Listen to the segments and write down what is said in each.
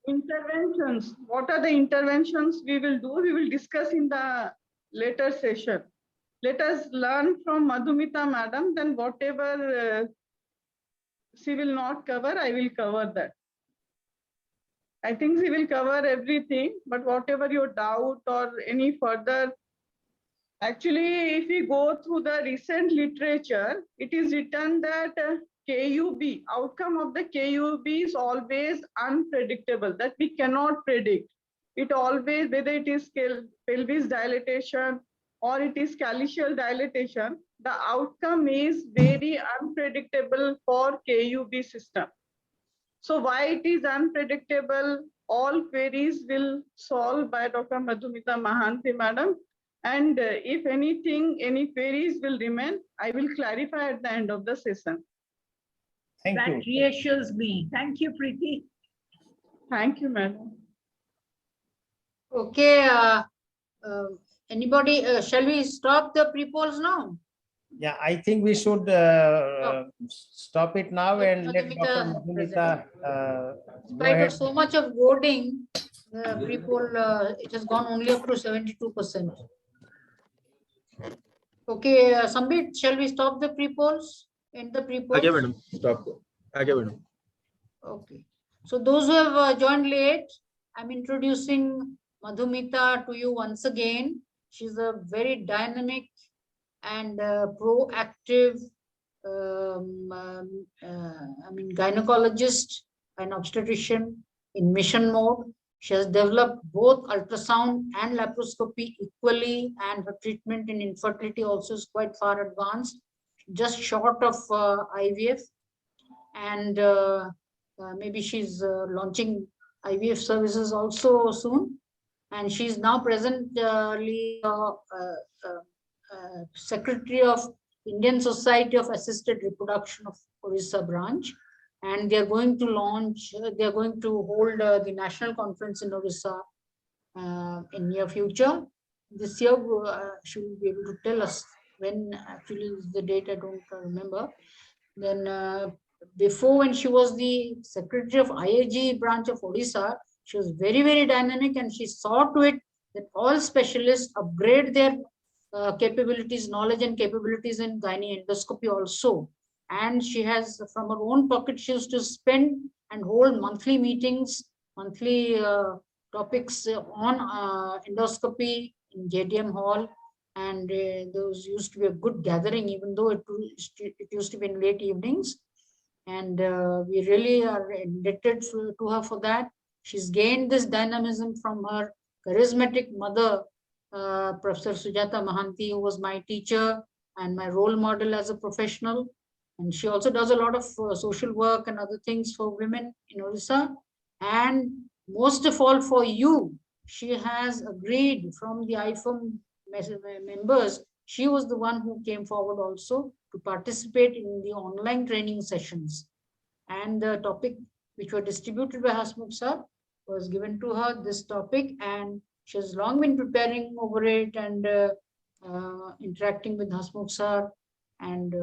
interventions. What are the interventions we will do? We will discuss in the later session. Let us learn from Madhumita madam, then whatever she will not cover, I will cover that. I think she will cover everything, but whatever your doubt or any further, actually, if we go through the recent literature, it is written that KUB, outcome of the KUB is always unpredictable, that we cannot predict. It always, whether it is pelvis dilatation or it is calyceal dilatation, the outcome is very unpredictable for KUB system. So why it is unpredictable? All queries will solve by Dr. Madhumita Mahanti madam. And if anything, any queries will remain, I will clarify at the end of the session. Thank you. That reassures me. Thank you, Preeti. Thank you, madam. Okay, anybody, shall we stop the pre-polls now? Yeah, I think we should stop it now and let Dr. Madhumita In go spite ahead. of so much of voting, the pre-poll, it has gone only up to 72%. Okay, Sambit, shall we stop the pre-polls? End the pre-polls? Okay, madam. Stop. Okay, madam. Okay. So those who have joined late, I'm introducing Madhumita to you once again. She's a very dynamic and proactive, gynecologist and obstetrician in mission mode. She has developed both ultrasound and laparoscopy equally, and her treatment in infertility also is quite far advanced, just short of IVF. And maybe she's launching IVF services also soon. And she's now presently Secretary of Indian Society of Assisted Reproduction of Orissa branch. And they're going to launch, they're going to hold the national conference in Orissa in near future. This year, she will be able to tell us when actually is the date, I don't remember. Then before, when she was the Secretary of IAG branch of Orissa, she was very, very dynamic, and she saw to it that all specialists upgrade their capabilities, knowledge and capabilities in gynae endoscopy also. And she has, from her own pocket, she used to spend and hold monthly meetings, monthly topics on endoscopy in JDM Hall. And those used to be a good gathering, even though it used to be in late evenings. And we really are indebted to her for that. She's gained this dynamism from her charismatic mother, Professor Sujata Mahanti, who was my teacher and my role model as a professional. And she also does a lot of social work and other things for women in Orissa. And most of all for you, she has agreed from the IFM members. She was the one who came forward also to participate in the online training sessions. And the topic which were distributed by Hasmukh sir was given to her, this topic, and she has long been preparing over it and interacting with Hasmukh sir. And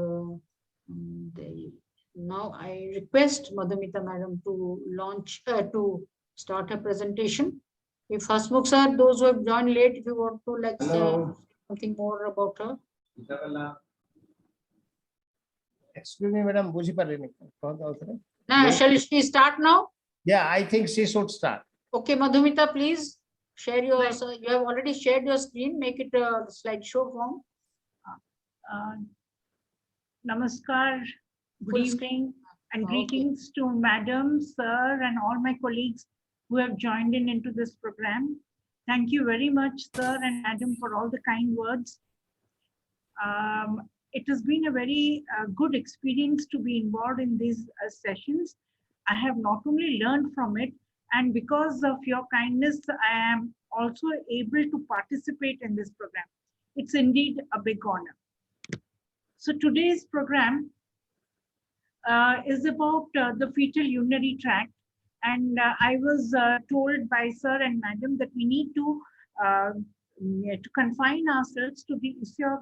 now I request Madhumita madam to launch, to start her presentation. If Hasmukh sir, those who have joined late, if you want to like say something more about her. Excuse me, madam. Shall she start now? Yeah, I think she should start. Okay, Madhumita, please share your. You have already shared your screen. Make it a slideshow form. Namaskar, good evening, and greetings to Madam, Sir, and all my colleagues who have joined into this program. Thank you very much, Sir and Madam, for all the kind words. It has been a very good experience to be involved in these sessions. I have not only learned from it, and because of your kindness, I am also able to participate in this program. It's indeed a big honor. So today's program is about the fetal urinary tract. And I was told by Sir and Madam that we need to confine ourselves to the issue of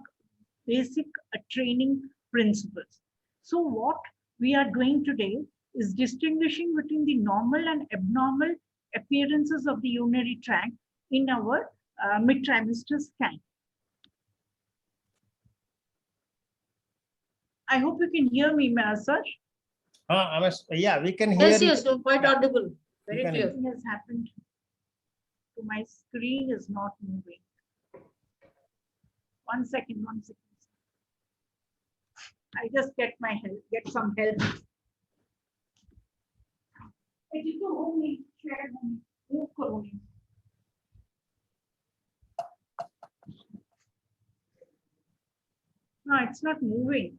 basic training principles. So what we are doing today is distinguishing between the normal and abnormal appearances of the urinary tract in our mid-trimester scan. I hope you can hear me, Sarj. Yeah, we can hear Yes, you. yes, you're quite audible. Very can- clear. Something has happened to my screen is not moving. 1 second, 1 second. I just get some help. No, it's not moving.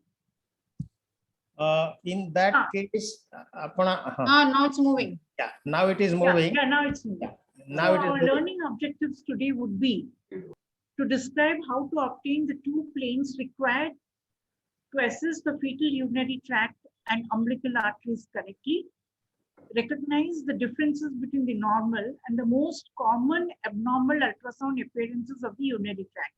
In that Ah. case, Now it's moving. yeah, now it is Yeah, moving. yeah, now it's moving. Now So it is our moving. learning objectives today would be to describe how to obtain the two planes required to assess the fetal urinary tract and umbilical arteries correctly, recognize the differences between the normal and the most common abnormal ultrasound appearances of the urinary tract.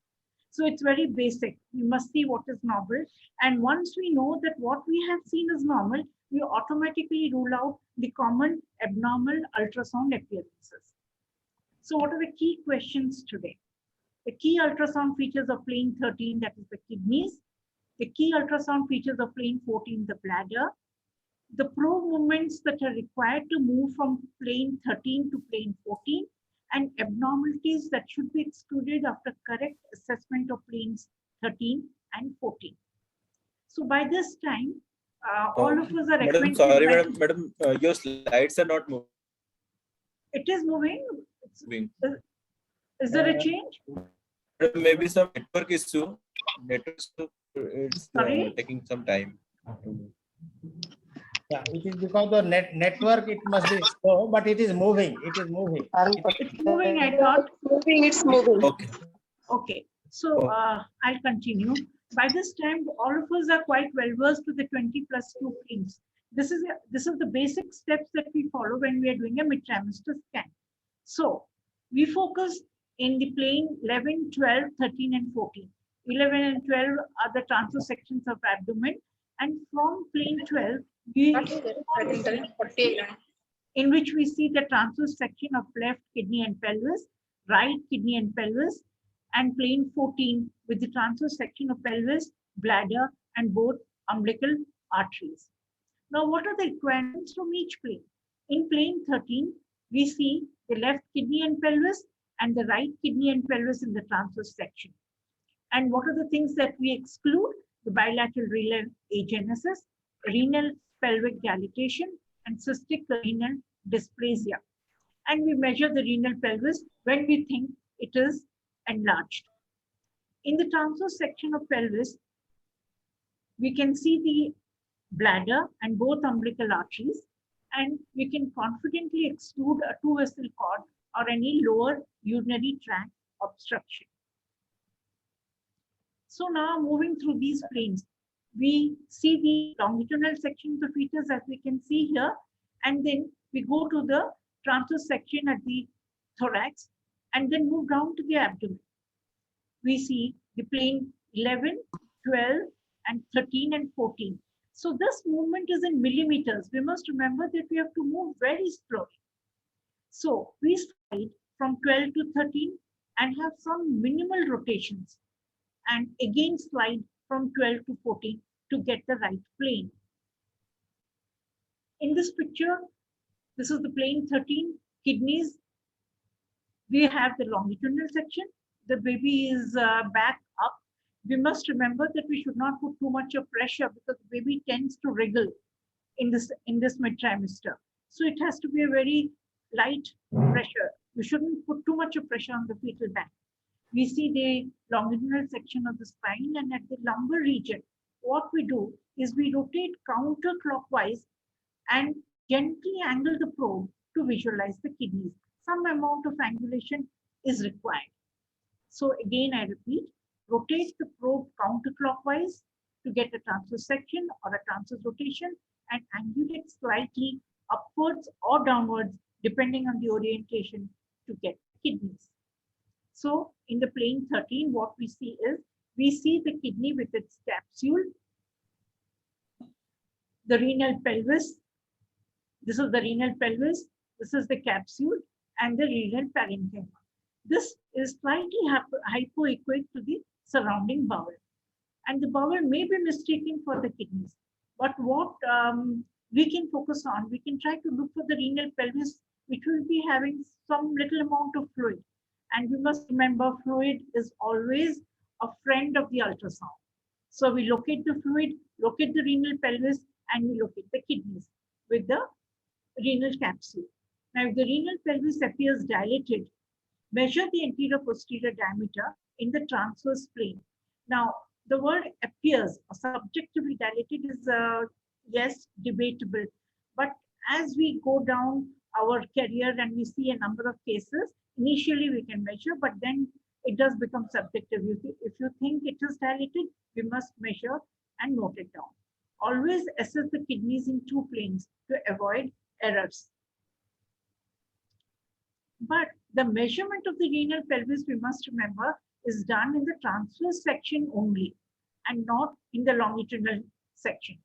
So it's very basic. We must see what is normal. And once we know that what we have seen is normal, we automatically rule out the common abnormal ultrasound appearances. So what are the key questions today? The key ultrasound features of plane 13, that is the kidneys. The key ultrasound features of plane 14, the bladder. The probe movements that are required to move from plane 13 to plane 14, and abnormalities that should be excluded after correct assessment of planes 13 and 14. So by this time, all of us are Madam, acquainted. sorry, by- madam, your slides are not moving. It is moving. Is there a change? Maybe some network issue. Network issue, it's Sorry? taking some time. Yeah, it is because the network, it must be slow, but it is moving. It is moving. It's moving, I thought. It's moving. Okay. Okay, so I'll continue. By this time, all of us are quite well versed with the 20+2 planes. This is the basic steps that we follow when we are doing a mid-trimester scan. So we focus in the plane 11, 12, 13, and 14. 11 and 12 are the transverse sections of abdomen, and from plane 12, in which we see the transverse section of left kidney and pelvis, right kidney and pelvis, and plane 14 with the transverse section of pelvis, bladder, and both umbilical arteries. Now, what are the requirements from each plane? In plane 13, we see the left kidney and pelvis and the right kidney and pelvis in the transverse section. And what are the things that we exclude? The bilateral renal agenesis, renal pelvic dilatation, and cystic renal dysplasia. And we measure the renal pelvis when we think it is enlarged. In the transverse section of pelvis, we can see the bladder and both umbilical arteries, and we can confidently exclude a 2-vessel cord or any lower urinary tract obstruction. So now moving through these planes, we see the longitudinal section of the fetus as we can see here, and then we go to the transverse section at the thorax and then move down to the abdomen. We see the plane 11, 12, and 13 and 14. So this movement is in millimeters. We must remember that we have to move very slowly. So we slide from 12 to 13 and have some minimal rotations, and again slide from 12 to 14 to get the right plane. In this picture, this is the plane 13, kidneys. We have the longitudinal section. The baby is back up. We must remember that we should not put too much of pressure because the baby tends to wriggle in this mid-trimester. So it has to be a very light pressure. We shouldn't put too much of pressure on the fetal back. We see the longitudinal section of the spine, and at the lumbar region, what we do is we rotate counterclockwise and gently angle the probe to visualize the kidneys. Some amount of angulation is required. So again, I repeat, rotate the probe counterclockwise to get a transverse section or a transverse rotation, and angulate slightly upwards or downwards depending on the orientation to get kidneys. So in the plane 13, what we see is, we see the kidney with its capsule, the renal pelvis, This is the renal pelvis, this is the capsule, and the renal parenchyma. This is slightly hypoechoic to the surrounding bowel. And the bowel may be mistaken for the kidneys. But what we can focus on, we can try to look for the renal pelvis, which will be having some little amount of fluid. And we must remember fluid is always a friend of the ultrasound. So we locate the fluid, locate the renal pelvis, and we locate the kidneys with the renal capsule. Now, if the renal pelvis appears dilated, measure the anterior posterior diameter in the transverse plane. Now, the word appears or subjectively dilated is, yes, debatable. But as we go down our career and we see a number of cases, initially we can measure, but then it does become subjective. If you think it is dilated, we must measure and note it down. Always assess the kidneys in two planes to avoid errors. But the measurement of the renal pelvis, we must remember, is done in the transverse section only and not in the longitudinal section.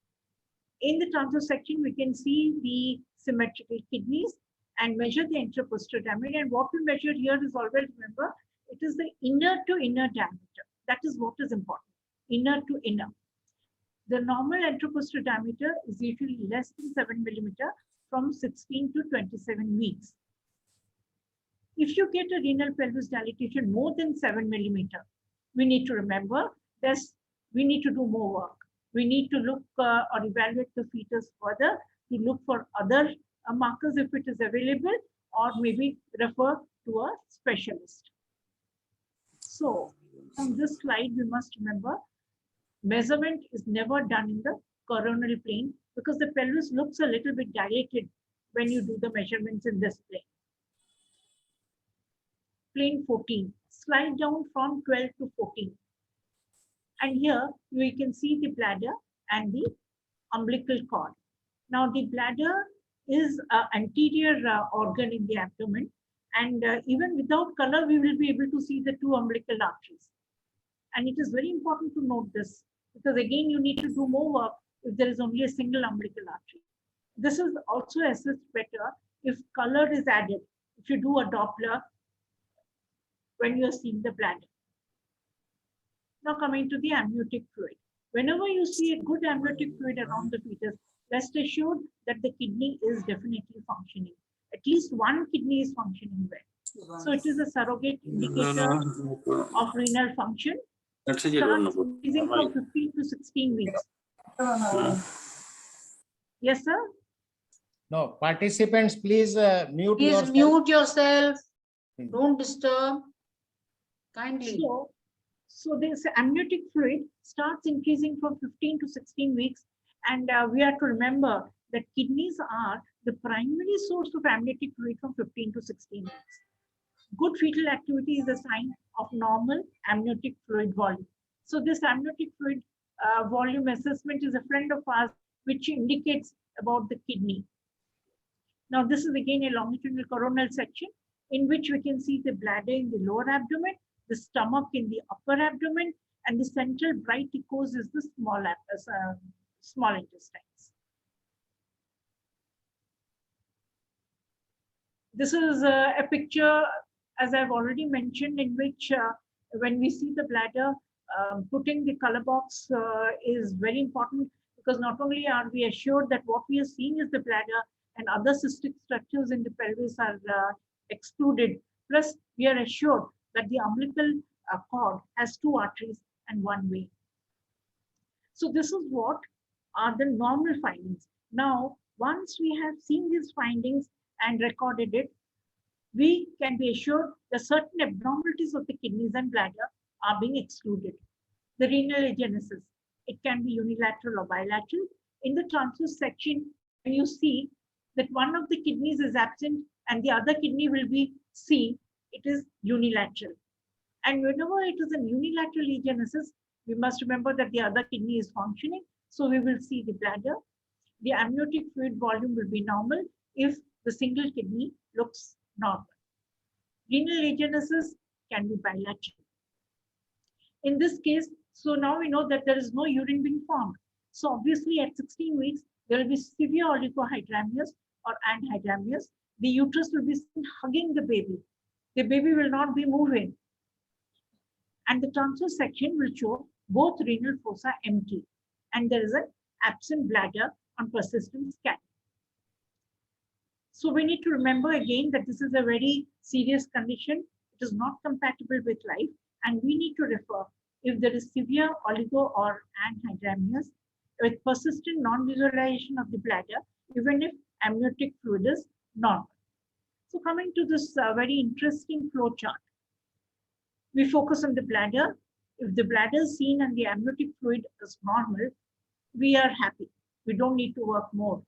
In the transverse section, we can see the symmetrical kidneys and measure the anterior posterior diameter. And what we measure here is always, remember, it is the inner to inner diameter. That is what is important, inner to inner. The normal anterior posterior diameter is usually less than 7 millimeter from 16 to 27 weeks. If you get a renal pelvis dilatation more than 7 millimeter, we need to remember that we need to do more work. We need to look or evaluate the fetus further to look for other markers if it is available, or maybe refer to a specialist. So on this slide, we must remember measurement is never done in the coronal plane because the pelvis looks a little bit dilated when you do the measurements in this plane. Plane 14, slide down from 12 to 14. And here we can see the bladder and the umbilical cord. Now the bladder is an anterior organ in the abdomen, and even without color, we will be able to see the two umbilical arteries. And it is very important to note this because again, you need to do more work if there is only a single umbilical artery. This is also assessed better if color is added. If you do a Doppler when you are seeing the bladder. Now coming to the amniotic fluid. Whenever you see a good amniotic fluid around the fetus, rest assured that the kidney is definitely functioning. At least one kidney is functioning well. So it is a surrogate indicator of renal function. Starts increasing from 15 to 16 weeks. Yes, sir? No, participants, please mute Please yourself. mute yourself. Don't disturb. Kindly. So this amniotic fluid starts increasing from 15 to 16 weeks. And we are to remember that kidneys are the primary source of amniotic fluid from 15 to 16 weeks. Good fetal activity is a sign of normal amniotic fluid volume. So this amniotic fluid volume assessment is a friend of ours, which indicates about the kidney. Now this is again a longitudinal coronal section in which we can see the bladder in the lower abdomen, the stomach in the upper abdomen, and the central bright echoes is the small intestines. This is a picture, as I've already mentioned, in which when we see the bladder, putting the color box is very important because not only are we assured that what we are seeing is the bladder and other cystic structures in the pelvis are excluded, plus we are assured that the umbilical cord has two arteries and one vein. So this is what are the normal findings. Now, once we have seen these findings and recorded it, we can be assured that certain abnormalities of the kidneys and bladder are being excluded. The renal agenesis, it can be unilateral or bilateral. In the transverse section, when you see that one of the kidneys is absent and the other kidney will be C, it is unilateral. And whenever it is a unilateral agenesis, we must remember that the other kidney is functioning. So we will see the bladder. The amniotic fluid volume will be normal if the single kidney looks normal. Renal agenesis can be bilateral. In this case, so now we know that there is no urine being formed. So obviously at 16 weeks, there will be severe oligohydramnias or anhydramnios, the uterus will be seen hugging the baby. The baby will not be moving. And the transverse section will show both renal fossa empty. And there is an absent bladder on persistent scan. So we need to remember again that this is a very serious condition. It is not compatible with life. And we need to refer if there is severe oligo or anhydramnios with persistent non-visualization of the bladder, even if amniotic fluid is normal. So coming to this very interesting flow chart, we focus on the bladder. If the bladder is seen and the amniotic fluid is normal, we are happy. We don't need to work more.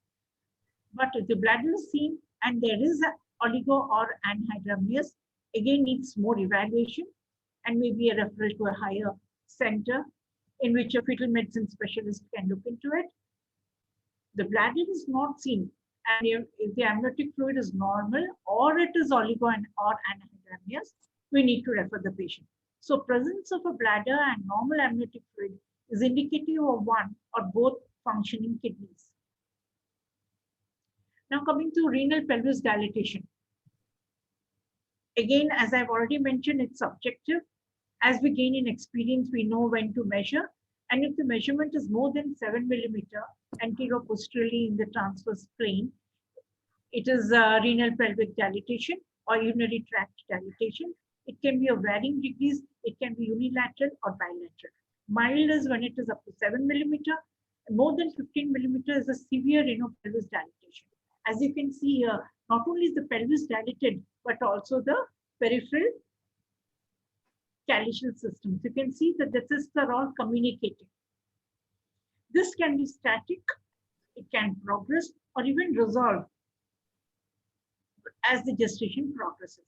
But if the bladder is seen and there is an oligo or anhydramnios, again needs more evaluation and maybe a referral to a higher center in which a fetal medicine specialist can look into it. The bladder is not seen, and if the amniotic fluid is normal or it is oligo or anhydramnios, we need to refer the patient. So presence of a bladder and normal amniotic fluid is indicative of one or both functioning kidneys. Now coming to renal pelvis dilatation. Again, as I've already mentioned, it's subjective. As we gain in experience, we know when to measure. And if the measurement is more than 7 millimeter anteroposteriorly in the transverse plane, it is renal pelvic dilatation or urinary tract dilatation. It can be of varying degrees. It can be unilateral or bilateral. Mild is when it is up to 7 millimeter. More than 15 millimeter is a severe renal pelvis dilatation. As you can see here, not only is the pelvis dilated, but also the peripheral calyceal systems. You can see that the cysts are all communicating. This can be static, it can progress, or even resolve as the gestation progresses.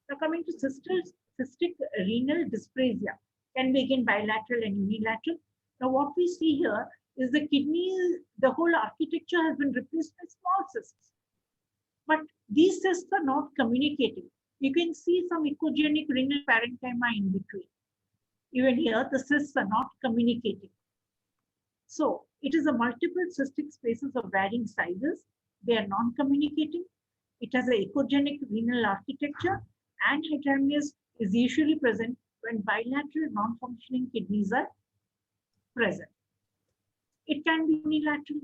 Now coming to cystic renal dysplasia, can be again bilateral and unilateral. Now what we see here is the kidney, the whole architecture has been replaced by small cysts. But these cysts are not communicating. You can see some echogenic renal parenchyma in between. Even here, the cysts are not communicating. So it is a multiple cystic spaces of varying sizes. They are non-communicating. It has an echogenic renal architecture, and anhydramnios is usually present when bilateral non-functioning kidneys are present. It can be unilateral.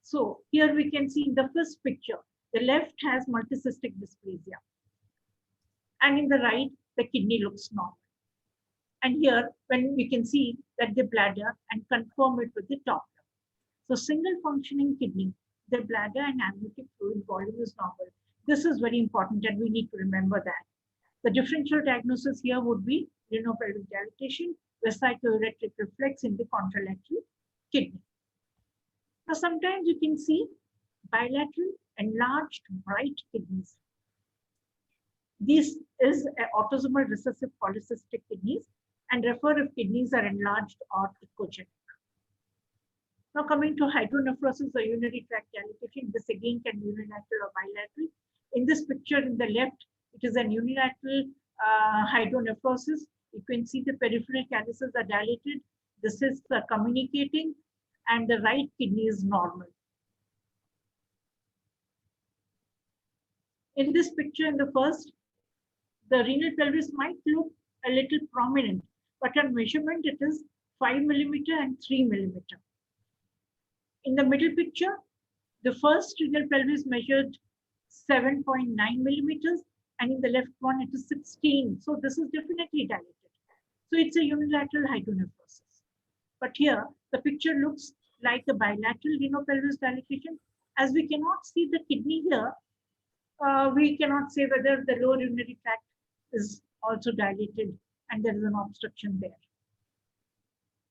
So here we can see in the first picture, the left has multicystic dysplasia. And in the right, the kidney looks normal. And here, when we can see that the bladder and confirm it with the top. So single functioning kidney, the bladder and amniotic fluid volume is normal. This is very important and we need to remember that. The differential diagnosis here would be renal pelvic dilatation, vesicouretic reflex in the contralateral kidney. Now sometimes you can see bilateral enlarged bright kidneys. This is an autosomal recessive polycystic kidneys and refer if kidneys are enlarged or echogenic. Now coming to hydronephrosis or urinary tract dilatation, this again can be unilateral or bilateral. In this picture in the left, it is an unilateral hydronephrosis. You can see the peripheral calyces are dilated, the cysts are communicating, and the right kidney is normal. In this picture, in the first, the renal pelvis might look a little prominent, but on measurement, it is 5 millimeter and 3 millimeter. In the middle picture, the first renal pelvis measured 7.9 millimeters, and in the left one, it is 16. So this is definitely dilated. So it's a unilateral hydronephrosis. But here, the picture looks like a bilateral renal pelvis dilatation. As we cannot see the kidney here, we cannot say whether the lower urinary tract is also dilated and there is an obstruction there.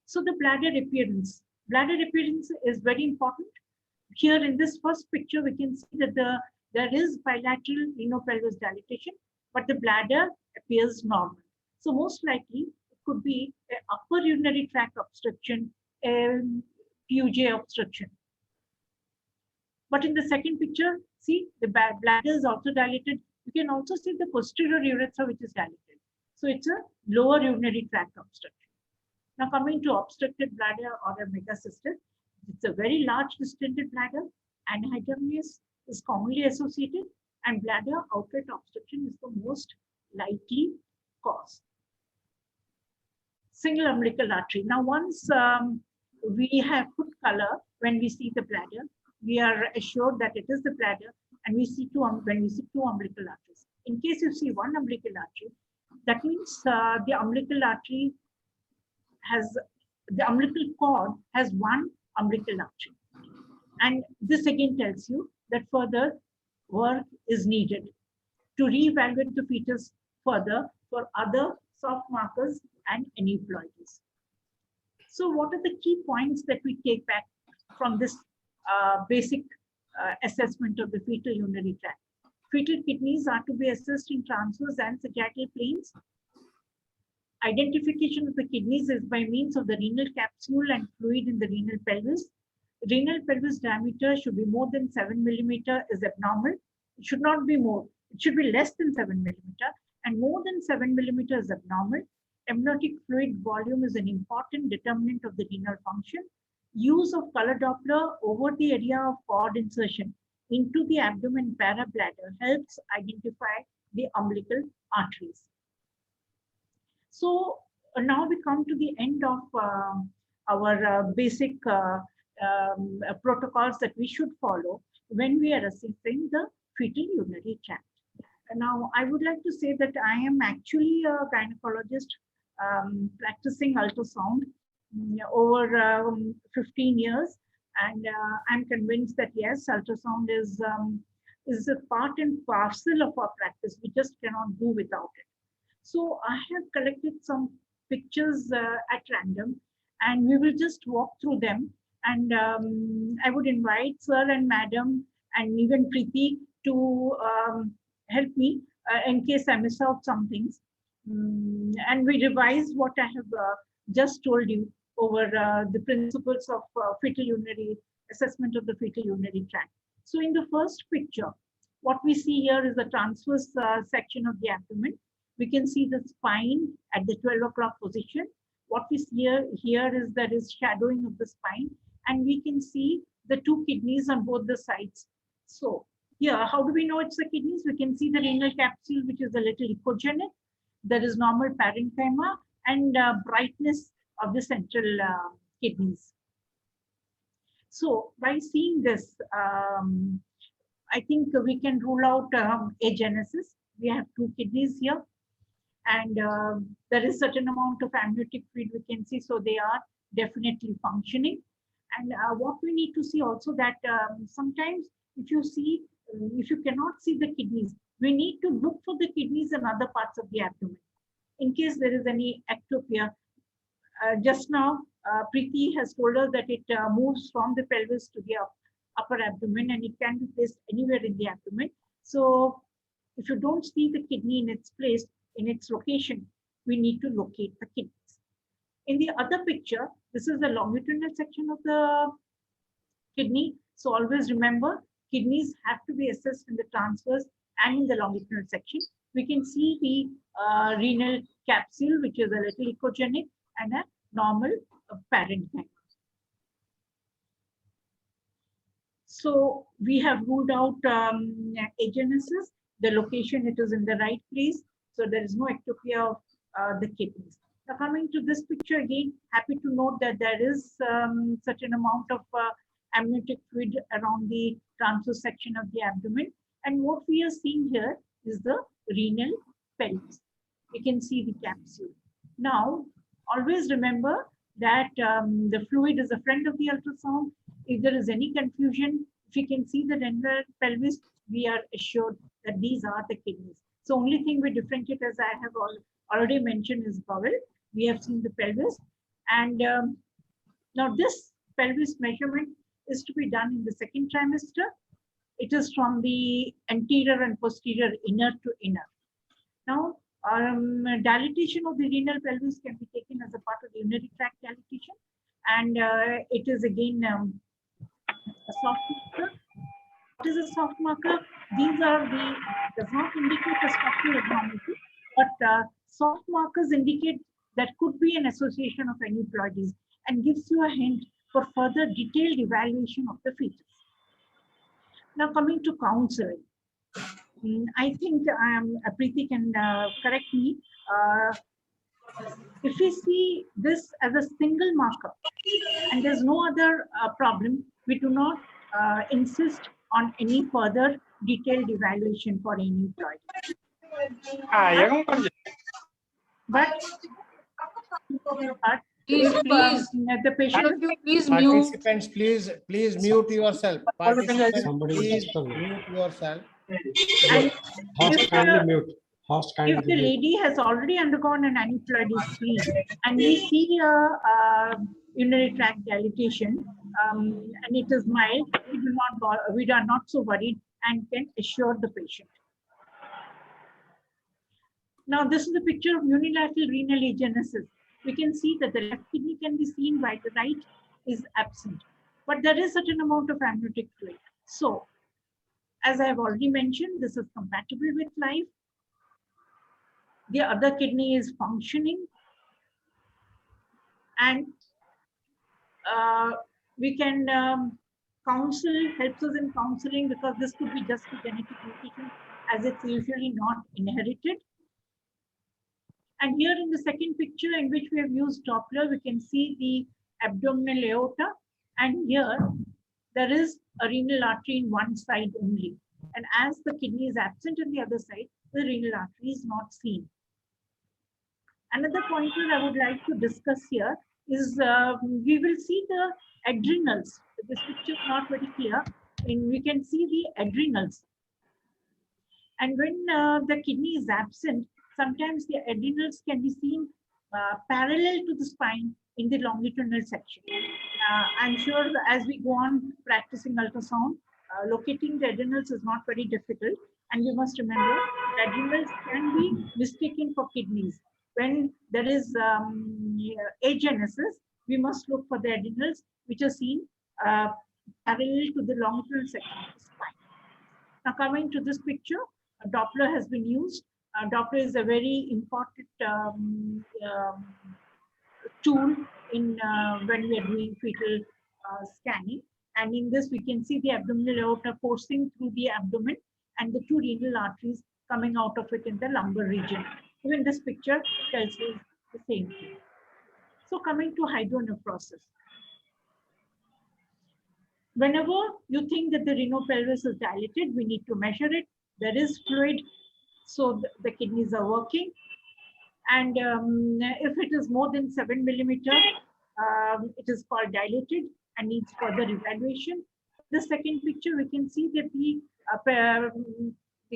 So the bladder appearance. Bladder appearance is very important. Here in this first picture, we can see that there is bilateral renal pelvis dilatation, but the bladder appears normal. So most likely it could be an upper urinary tract obstruction, PUJ obstruction. But in the second picture, see the bladder is also dilated. You can also see the posterior urethra which is dilated. So it's a lower urinary tract obstruction. Now coming to obstructed bladder or a megacystis, it's a very large distended bladder, anhydramnios, is commonly associated, and bladder outlet obstruction is the most likely cause. Single umbilical artery. Now, once we have put color when we see the bladder, we are assured that it is the bladder, and we see when we see two umbilical arteries. In case you see one umbilical artery, that means the umbilical artery has, the umbilical cord has one umbilical artery. And this again tells you that further work is needed to reevaluate the fetus further for other soft markers and aneuploidies. So what are the key points that we take back from this basic assessment of the fetal urinary tract? Fetal kidneys are to be assessed in transverse and sagittal planes. Identification of the kidneys is by means of the renal capsule and fluid in the renal pelvis. Renal pelvis diameter should be more than 7 millimeter is abnormal. It should not be more. It should be less than 7 millimeter, and more than 7 millimeter is abnormal. Amniotic fluid volume is an important determinant of the renal function. Use of color Doppler over the area of cord insertion into the abdomen parabladder helps identify the umbilical arteries. So now we come to the end of our basic protocols that we should follow when we are assessing the fetal urinary tract. Now, I would like to say that I am actually a gynecologist practicing ultrasound over 15 years, and I'm convinced that yes, ultrasound is a part and parcel of our practice. We just cannot do without it. So I have collected some pictures at random, and we will just walk through them. And I would invite sir and madam and even Preeti to help me in case I miss out some things. And we revise what I have just told you over the principles of fetal urinary assessment of the fetal urinary tract. So in the first picture, what we see here is the transverse section of the abdomen. We can see the spine at the 12 o'clock position. What we see here is there is shadowing of the spine, and we can see the two kidneys on both the sides. So here, how do we know it's the kidneys? We can see the renal capsule, which is a little echogenic. There is normal parenchyma and brightness of the central kidneys. So by seeing this, I think we can rule out agenesis. We have two kidneys here, and there is certain amount of amniotic fluid we can see, so they are definitely functioning. And what we need to see also that sometimes if you cannot see the kidneys, we need to look for the kidneys in other parts of the abdomen in case there is any ectopia. Just now, Preeti has told us that it moves from the pelvis to the upper abdomen, and it can be placed anywhere in the abdomen. So if you don't see the kidney in its place, in its location, we need to locate the kidneys. In the other picture, this is the longitudinal section of the kidney. So always remember, kidneys have to be assessed in the transverse and in the longitudinal section. We can see the renal capsule, which is a little echogenic, and a normal parenchyma. So we have ruled out agenesis. The location, it is in the right place. So there is no ectopia of the kidneys. Now coming to this picture again, happy to note that there is such an amount of amniotic fluid around the transverse section of the abdomen. And what we are seeing here is the renal pelvis. We can see the capsule. Now, always remember that the fluid is a friend of the ultrasound. If there is any confusion, if you can see the renal pelvis, we are assured that these are the kidneys. So only thing we differentiate, as I have already mentioned, is bowel. We have seen the pelvis. And now this pelvis measurement is to be done in the second trimester. It is from the anterior and posterior inner to inner. Now, dilatation of the renal pelvis can be taken as a part of the urinary tract dilatation. And it is again a soft marker. What is a soft marker? These are does not indicate a structural abnormality, but soft markers indicate that could be an association of aneuploidies and gives you a hint for further detailed evaluation of the fetus. Now coming to counseling. I think Preeti can correct me. If we see this as a single marker and there's no other problem, we do not insist on any further detailed evaluation for any employee. But Please, if please, the patient could you please mute? Participants, please mute yourself. Participants, Somebody please is disturbing. mute yourself. and Host if kindly the, mute. Host if kindly the mute. lady has already undergone an aneuploidy screen and we see a urinary tract dilatation and it is mild, we are not so worried and can assure the patient. Now this is a picture of unilateral renal agenesis. We can see that the left kidney can be seen while the right is absent, but there is certain amount of amniotic fluid. So, as I have already mentioned, this is compatible with life. The other kidney is functioning, and we can counsel, helps us in counseling because this could be just a genetic mutation as it's usually not inherited. And here in the second picture in which we have used Doppler, we can see the abdominal aorta, and here there is a renal artery in one side only. And as the kidney is absent on the other side, the renal artery is not seen. Another point that I would like to discuss here is we will see the adrenals. This picture is not very clear. And we can see the adrenals. And when the kidney is absent, sometimes the adrenals can be seen parallel to the spine in the longitudinal section. I'm sure that as we go on practicing ultrasound, locating the adrenals is not very difficult. And you must remember, the adrenals can be mistaken for kidneys. When there is agenesis, we must look for the adrenals which are seen parallel to the longitudinal section of the spine. Now coming to this picture, a Doppler has been used. Doppler is a very important tool in when we are doing fetal scanning. And in this, we can see the abdominal aorta coursing through the abdomen and the two renal arteries coming out of it in the lumbar region. Even this picture tells us the same thing. So coming to hydronephrosis. Whenever you think that the renopelvis is dilated, we need to measure it. There is fluid, so the kidneys are working. And if it is more than 7 millimeter, it is called dilated and needs further evaluation. The second picture, we can see that the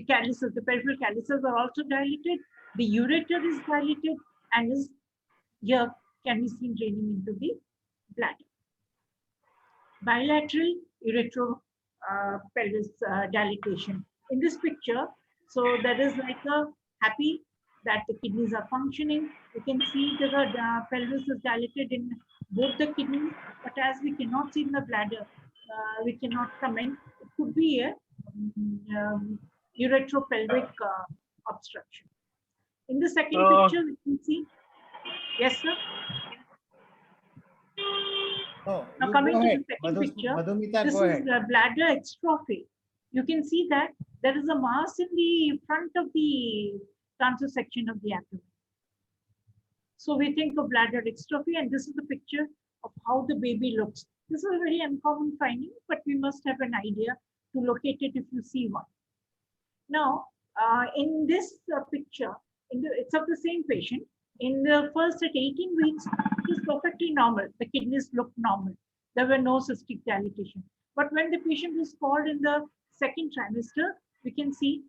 calyces, the peripheral calyces are also dilated. The ureter is dilated and is here can be seen draining into the bladder. Bilateral uretropelvis dilatation. In this picture, so that is like a happy that the kidneys are functioning. You can see that the pelvis is dilated in both the kidneys, but as we cannot see in the bladder, we cannot comment. It could be a uretropelvic obstruction. In the second picture, we can see. Yes, sir. No, Now you coming go to ahead. the second picture, Madhumita, this go is ahead. the bladder extrophy. You can see that there is a mass in the front of the transverse section of the abdomen. So we think of bladder extrophy, and this is the picture of how the baby looks. This is a very uncommon finding, but we must have an idea to locate it if you see one. Now, in this picture, it's of the same patient. In the first at 18 weeks, it was perfectly normal. The kidneys looked normal. There were no cystic dilatation. But when the patient was called in the second trimester, we can see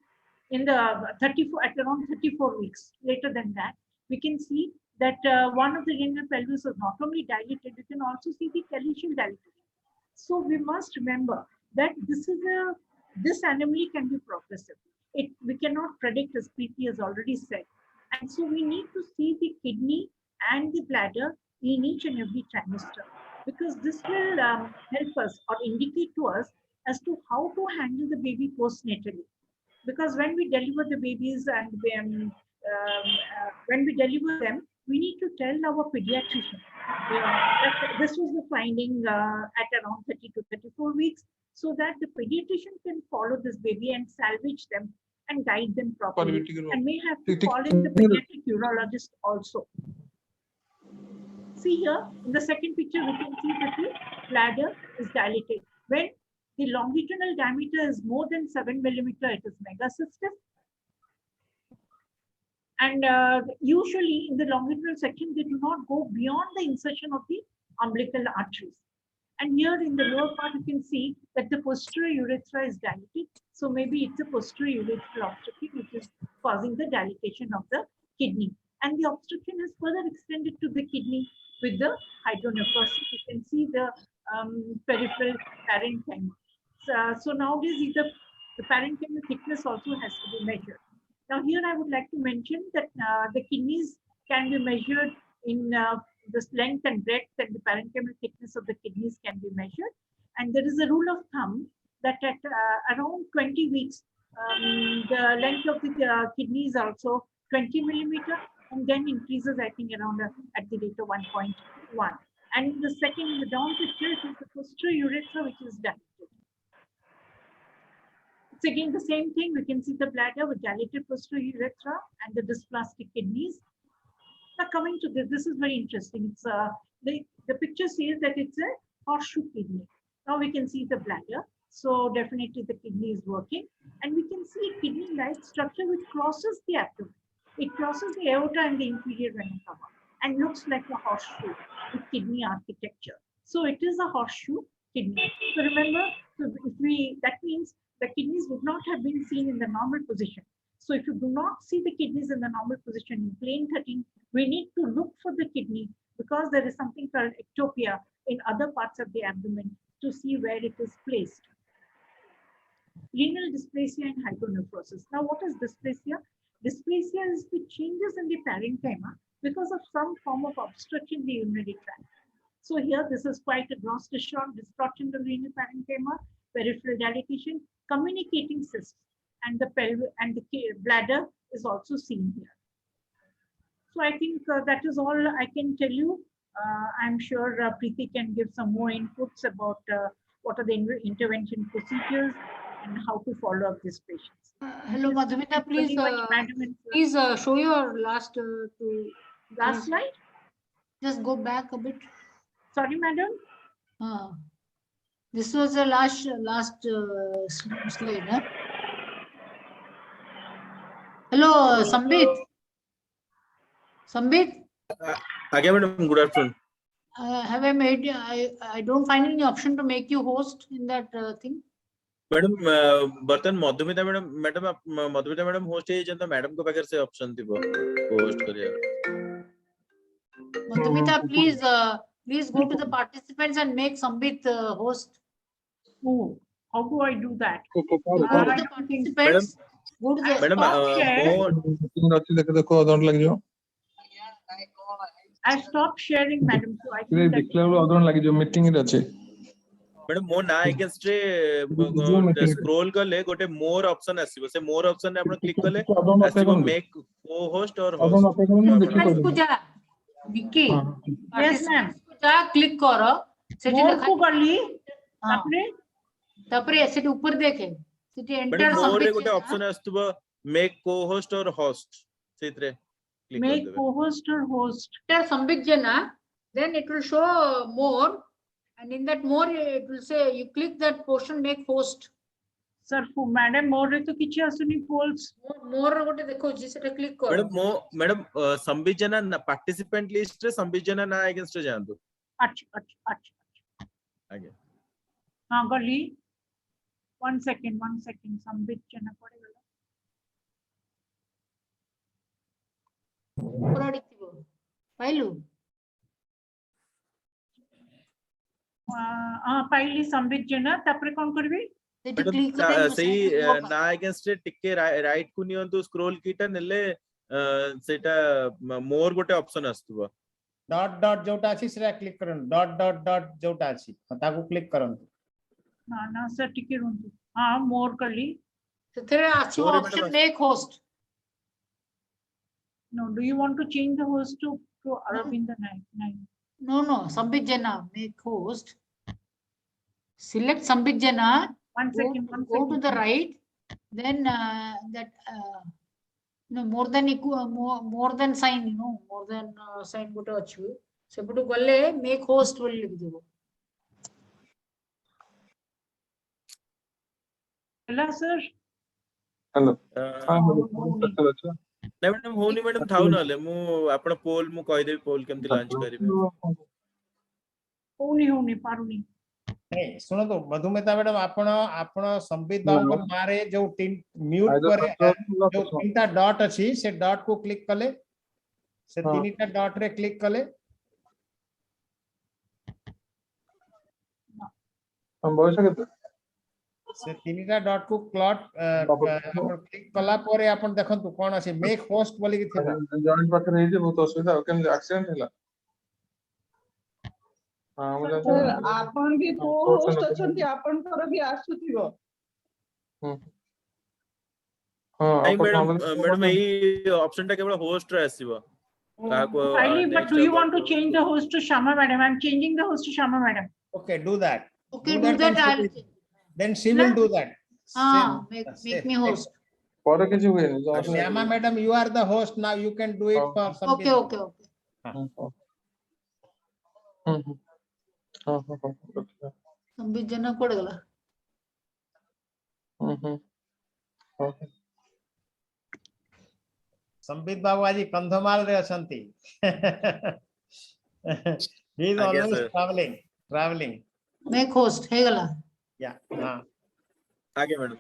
in the at around 34 weeks, later than that, we can see that one of the renal pelvis was not only dilated, you can also see the calyceal dilatation. So we must remember that this anomaly can be progressive. We cannot predict, as Preeti has already said. And so we need to see the kidney and the bladder in each and every trimester, because this will help us or indicate to us as to how to handle the baby postnatally. Because when we deliver the babies and when we deliver them, we need to tell our pediatrician. That this was the finding at around 30 to 34 weeks, so that the pediatrician can follow this baby and salvage them and guide them properly, and may have to call in the pediatric urologist also. See here, in the second picture, we can see that the bladder is dilated. When the longitudinal diameter is more than 7 millimeter, it is megacystis. And usually in the longitudinal section, they do not go beyond the insertion of the umbilical arteries. And here in the lower part, you can see that the posterior urethra is dilated. So maybe it's a posterior urethral obstruction which is causing the dilatation of the kidney. And the obstruction is further extended to the kidney with the hydronephrosis. You can see the peripheral parenchyma. So nowadays, the parenchymal thickness also has to be measured. Now here I would like to mention that the kidneys can be measured in this length and breadth, and the parenchymal thickness of the kidneys can be measured. And there is a rule of thumb that at around 20 weeks, the length of the kidney is also 20 millimeter, and then increases, I think, around at the rate of 1.1. And the second, the down picture, is the posterior urethra, which is dilated. It's again the same thing. We can see the bladder with dilated posterior urethra and the dysplastic kidneys. Now coming to this is very interesting. It's the picture says that it's a horseshoe kidney. Now we can see the bladder. So definitely the kidney is working, and we can see a kidney-like structure which crosses the abdomen. It crosses the aorta and the inferior vena cava and looks like a horseshoe with kidney architecture. So it is a horseshoe kidney. So remember, that means the kidneys would not have been seen in the normal position. So if you do not see the kidneys in the normal position in plane 13, we need to look for the kidney, because there is something called ectopia in other parts of the abdomen to see where it is placed. Renal dysplasia and hyponephrosis. Now what is dysplasia? Dysplasia is the changes in the parenchyma because of some form of obstruction in the urinary tract. So here this is quite a gross distortion of the renal parenchyma, peripheral dilatation, communicating cysts, and the pelvic and the bladder is also seen here. So I think that is all I can tell you. I'm sure Preeti can give some more inputs about what are the intervention procedures and how to follow up these patients. Hello, Madhumita, please, please show your last slide. Just go back a bit. Sorry, madam. This was the last slide. Huh? Hello, Sambit. Sambit. Again, madam, good afternoon. Have I made? I don't find any option to make you host in that thing. Madam, बर्तन Madhumita madam host है जनता madam को बगैर से option थी host करिए. Madhumita, please go to the participants and make Sambit host. Oh, how do I do that? Go to the participants. Go to the I stopped sharing, madam. So I think madam मो ना against scroll करले गोटे मोर option आसीबो से मोर option रे आपण click करले आसीबो make co-host और host पूजा Vicky yes ma'am पूजा click करो सेठी मोर को करली तापरे सेठी ऊपर देखे सेठी एंटर मोर रे गोटे ऑप्शन आस्तबो मेक को-होस्ट और होस्ट सेतरे क्लिक कर मेक को-होस्ट और host enter Sambit Jana, then it will show more. And in that more, it will say you click that portion, make host. Sir, madam, more to kichi asuni polls. More gote dekho ji seta click karo. Madam Sambit जना ना participant list रे संबित जना ना against रे जानतो. अच्छा आगे हां गली 1 second संबित जना पड़े गला पूरा दिखिबो पाइलु पाइली संबित जना तापरे कोन करबी सही ना अगेंस्ट टिके राइट को नियंतु स्क्रॉल कीटा नेले सेटा मोर गोटे ऑप्शन आस्तबो डॉट जोटा अछि सेरा क्लिक करन डॉट जोटा अछि ताकू क्लिक करन ना सर टिके रुंतु हां मोर करली सेथरे अछि option make host no do you want to change the host to to Aravinda Naik. No, Sambit Jana, make host. Select Sambit Jana, One second. go to the right, then more than equal, more than sign, more than sign go to achieve. So, make host will live. Hello, sir. Hello. ନାଇଁ madam ହଉନି madam ଥାଉ ନହେଲେ ମୁଁ ଆପଣ ପୋଲ ମୁଁ କହିଦେବି ପୋଲ କେମିତି launch କରିବେ Honi, paruni. ଶୁଣନ୍ତୁ ମଧୁମିତା ମ୍ୟାଡାମ ଆପଣ ସମ୍ବିତ ବାବୁଙ୍କ ନାଁରେ ଯୋଉ ମ୍ୟୁଟ ପରେ ଯୋଉ ତିନିଟା ଡଟ୍ ଅଛି ସେ ଡଟ୍ କୁ କ୍ଲିକ୍ କଲେ ସେ ତିନିଟା ଡଟ୍ ରେ କ୍ଲିକ୍ କଲେ ବୟସ କେତେ ସେ ତିନିଟା ଡଟ୍ କୁ କ୍ଲିକ୍ କଲା ପରେ ଆପଣ ଦେଖନ୍ତୁ କଣ ଅଛି ମେକ୍ ହୋଷ୍ଟ ବୋଲିକି ଥିବ ଜଏଣ୍ଟ ପାଖରେ ହେଇଛି ବହୁତ ଅସୁବିଧା ଆଉ କେମିତି ଆକ୍ସିଡେଣ୍ଟ ହେଲା ଆପଣ ବି co-host ଅଛନ୍ତି ଆପଣଙ୍କର ବି ଆସୁଥିବ ନାଇଁ ମ୍ୟାଡାମ ଏଇ ଅପସନ ଟା କେବଳ ହୋଷ୍ଟ ରେ ଆସିବ But do you want to change the host to Shama madam? I'm changing the host to Shama madam. Okay, do that. Okay, do that. Then she will do that. Make me host. Shyama madam, you are the host now. You can do it for something. Okay. Sambit Jana kode gala. Sambit Babu aji Kandhamal re ashanti. He is always traveling. Make host, hey gala. Yeah. आगे madam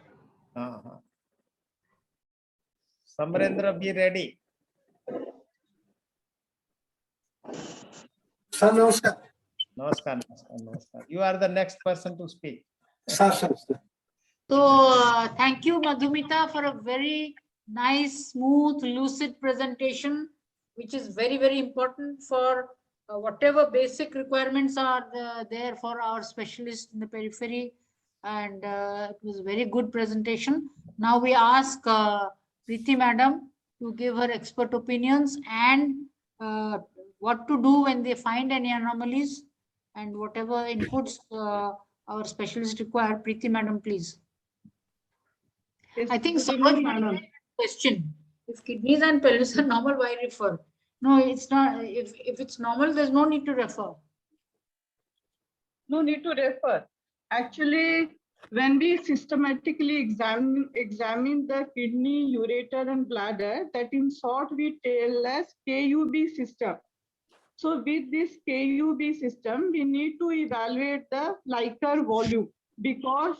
Samrendra, be ready. Sir, namaskar. Namaskar. You are the next person to speak. Sir. So, thank you, Madhumita, for a very nice, smooth, lucid presentation, which is very, very important for whatever basic requirements are there for our specialists in the periphery. And it was a very good presentation. Now we ask Preeti Madam to give her expert opinions and what to do when they find any anomalies and whatever inputs our specialists require. Preeti Madam, please. Yes, I think good someone evening, madam. question. If kidneys and pelvis are normal, why refer? No, it's not. If it's normal, there's no need to refer. No need to refer. Actually, when we systematically examine the kidney, ureter, and bladder, that in short we tell as KUB system. So with this KUB system, we need to evaluate the Likert volume because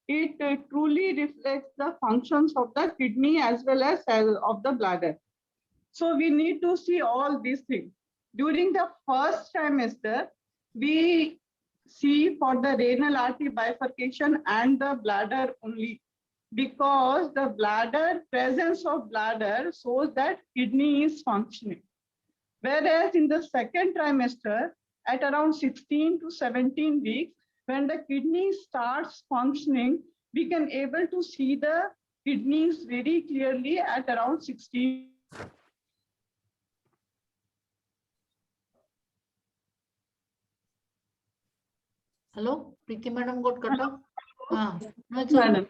it truly reflects the functions of the kidney as well as of the bladder. So we need to see all these things. During the first trimester, we see for the renal artery bifurcation and the bladder only because the presence of bladder shows that kidney is functioning. Whereas in the second trimester, at around 16 to 17 weeks, when the kidney starts functioning, we can able to see the kidneys very clearly at around 16. Hello, Preeti Madam got cut off. No, it's Madam.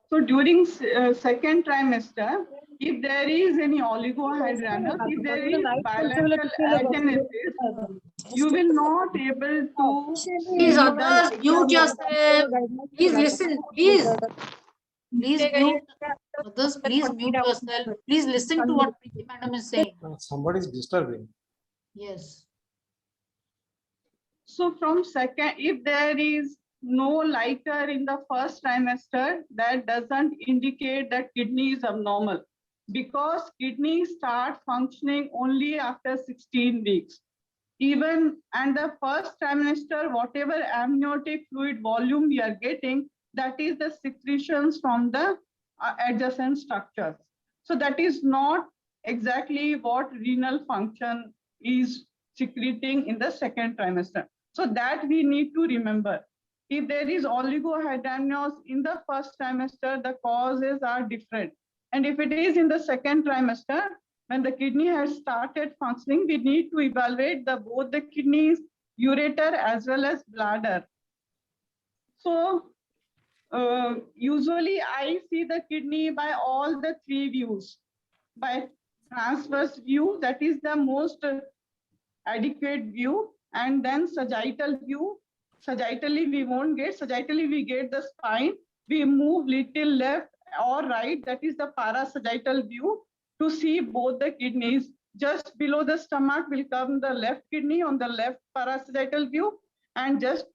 So during second trimester, if there is any oligohydramnios, if there is bilateral agenesis, you will not able to. Please, others, mute yourself. Please listen, please. Please mute. Others, please mute yourself. Please listen to what Preeti Madam is saying. Somebody is disturbing. Yes. So from second, if there is no Likert in the first trimester, that doesn't indicate that kidney is abnormal because kidneys start functioning only after 16 weeks. Even and the first trimester, whatever amniotic fluid volume we are getting, that is the secretions from the adjacent structures. So that is not exactly what renal function is secreting in the second trimester. So that we need to remember. If there is oligohydramnios in the first trimester, the causes are different. And if it is in the second trimester, when the kidney has started functioning, we need to evaluate both the kidneys, ureter as well as bladder. So usually I see the kidney by all the three views. By transverse view, that is the most adequate view, and then sagittal view. Sagittally we won't get, sagittally we get the spine. We move little left or right, that is the parasagittal view, to see both the kidneys. Just below the stomach will come the left kidney on the left parasagittal view, and just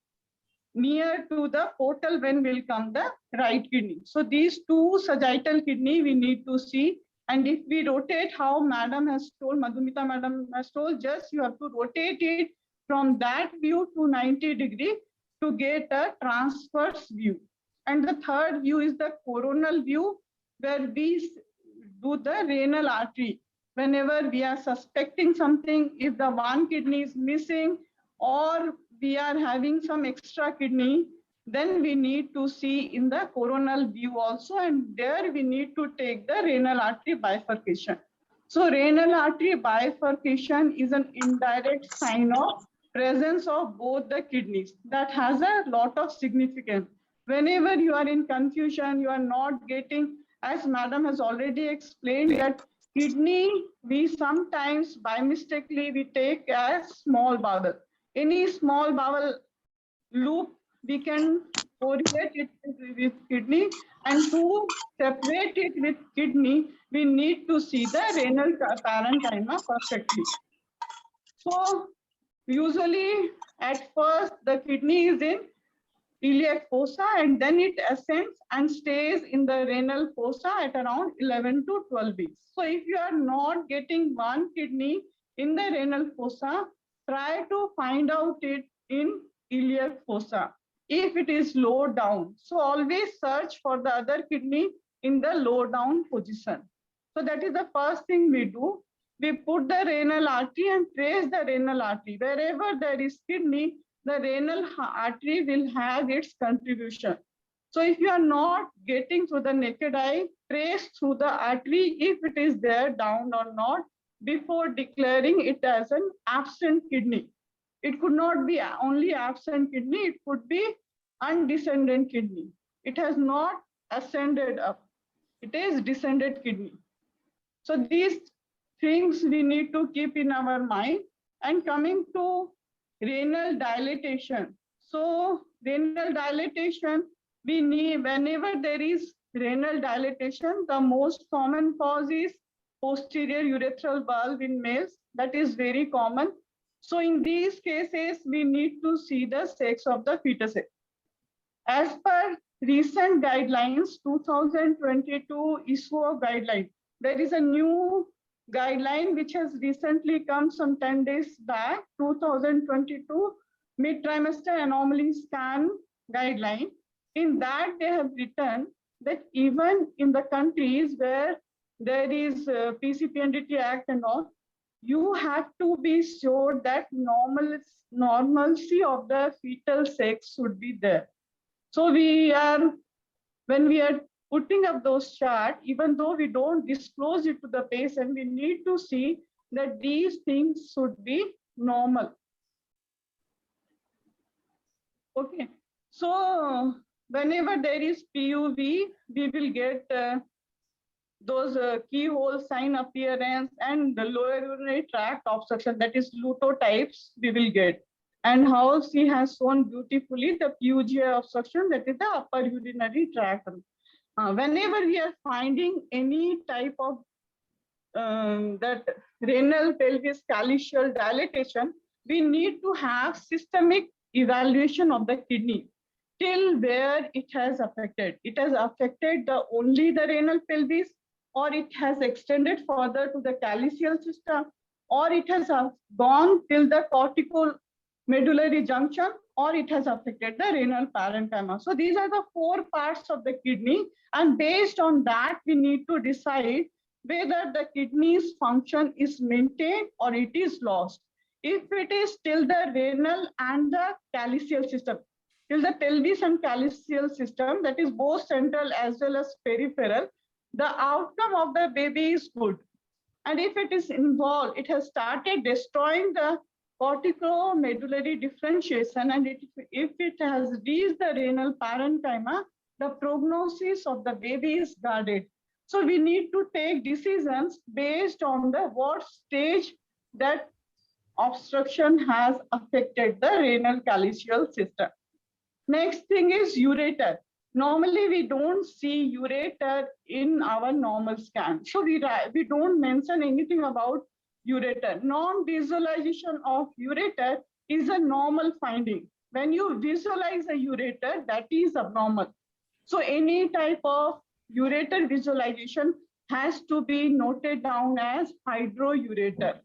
near to the portal vein will come the right kidney. So these two sagittal kidney we need to see. And if we rotate how madam has told, Madhumita madam has told, just you have to rotate it from that view to 90 degree to get a transverse view. And the third view is the coronal view, where we do the renal artery. Whenever we are suspecting something, if the one kidney is missing or we are having some extra kidney, then we need to see in the coronal view also, and there we need to take the renal artery bifurcation. So renal artery bifurcation is an indirect sign of presence of both the kidneys. That has a lot of significance. Whenever you are in confusion, you are not getting, as madam has already explained, that kidney we sometimes by mistakenly we take as small bowel. Any small bowel loop we can correlate it with kidney, and to separate it with kidney we need to see the renal parenchyma perfectly. So usually at first the kidney is in iliac fossa, and then it ascends and stays in the renal fossa at around 11 to 12 weeks. So if you are not getting one kidney in the renal fossa, try to find out it in iliac fossa if it is low down. So always search for the other kidney in the low down position. So that is the first thing we do. We put the renal artery and trace the renal artery. Wherever there is kidney, the renal artery will have its contribution. So if you are not getting through the naked eye, trace through the artery if it is there down or not before declaring it as an absent kidney. It could not be only absent kidney, it could be undescended kidney. It has not ascended up. It is descended kidney. So these things we need to keep in our mind. And coming to renal dilatation. So renal dilatation, we need, whenever there is renal dilatation, the most common cause is posterior urethral valve in males. That is very common. So in these cases, we need to see the sex of the fetus. As per recent guidelines, 2022 ISO guideline, there is a new guideline which has recently come some 10 days back, 2022 mid-trimester anomaly scan guideline. In that they have written that even in the countries where there is PCPNDT Act and all, you have to be sure that normalcy of the fetal sex should be there. So when we are putting up those charts, even though we don't disclose it to the patient, we need to see that these things should be normal. Okay, so whenever there is PUV, we will get those keyhole sign appearance and the lower urinary tract obstruction, that is lutotypes we will get. And how she has shown beautifully the PUGI obstruction, that is the upper urinary tract. Whenever we are finding any type of that renal pelvis calyceal dilatation, we need to have systemic evaluation of the kidney till where it has affected. It has affected only the renal pelvis, or it has extended further to the calyceal system, or it has gone till the corticomedullary junction, or it has affected the renal parenchyma. So these are the 4 parts of the kidney, and based on that, we need to decide whether the kidney's function is maintained or it is lost. If it is till the renal and the calyceal system, till the pelvis and calyceal system, that is both central as well as peripheral, the outcome of the baby is good. And if it is involved, it has started destroying the corticomedullary differentiation, and if it has reached the renal parenchyma, the prognosis of the baby is guarded. So we need to take decisions based on the what stage that obstruction has affected the renal calyceal system. Next thing is ureter. Normally, we don't see ureter in our normal scan. So we don't mention anything about ureter. Non-visualization of ureter is a normal finding. When you visualize a ureter, that is abnormal. So any type of ureter visualization has to be noted down as hydroureter.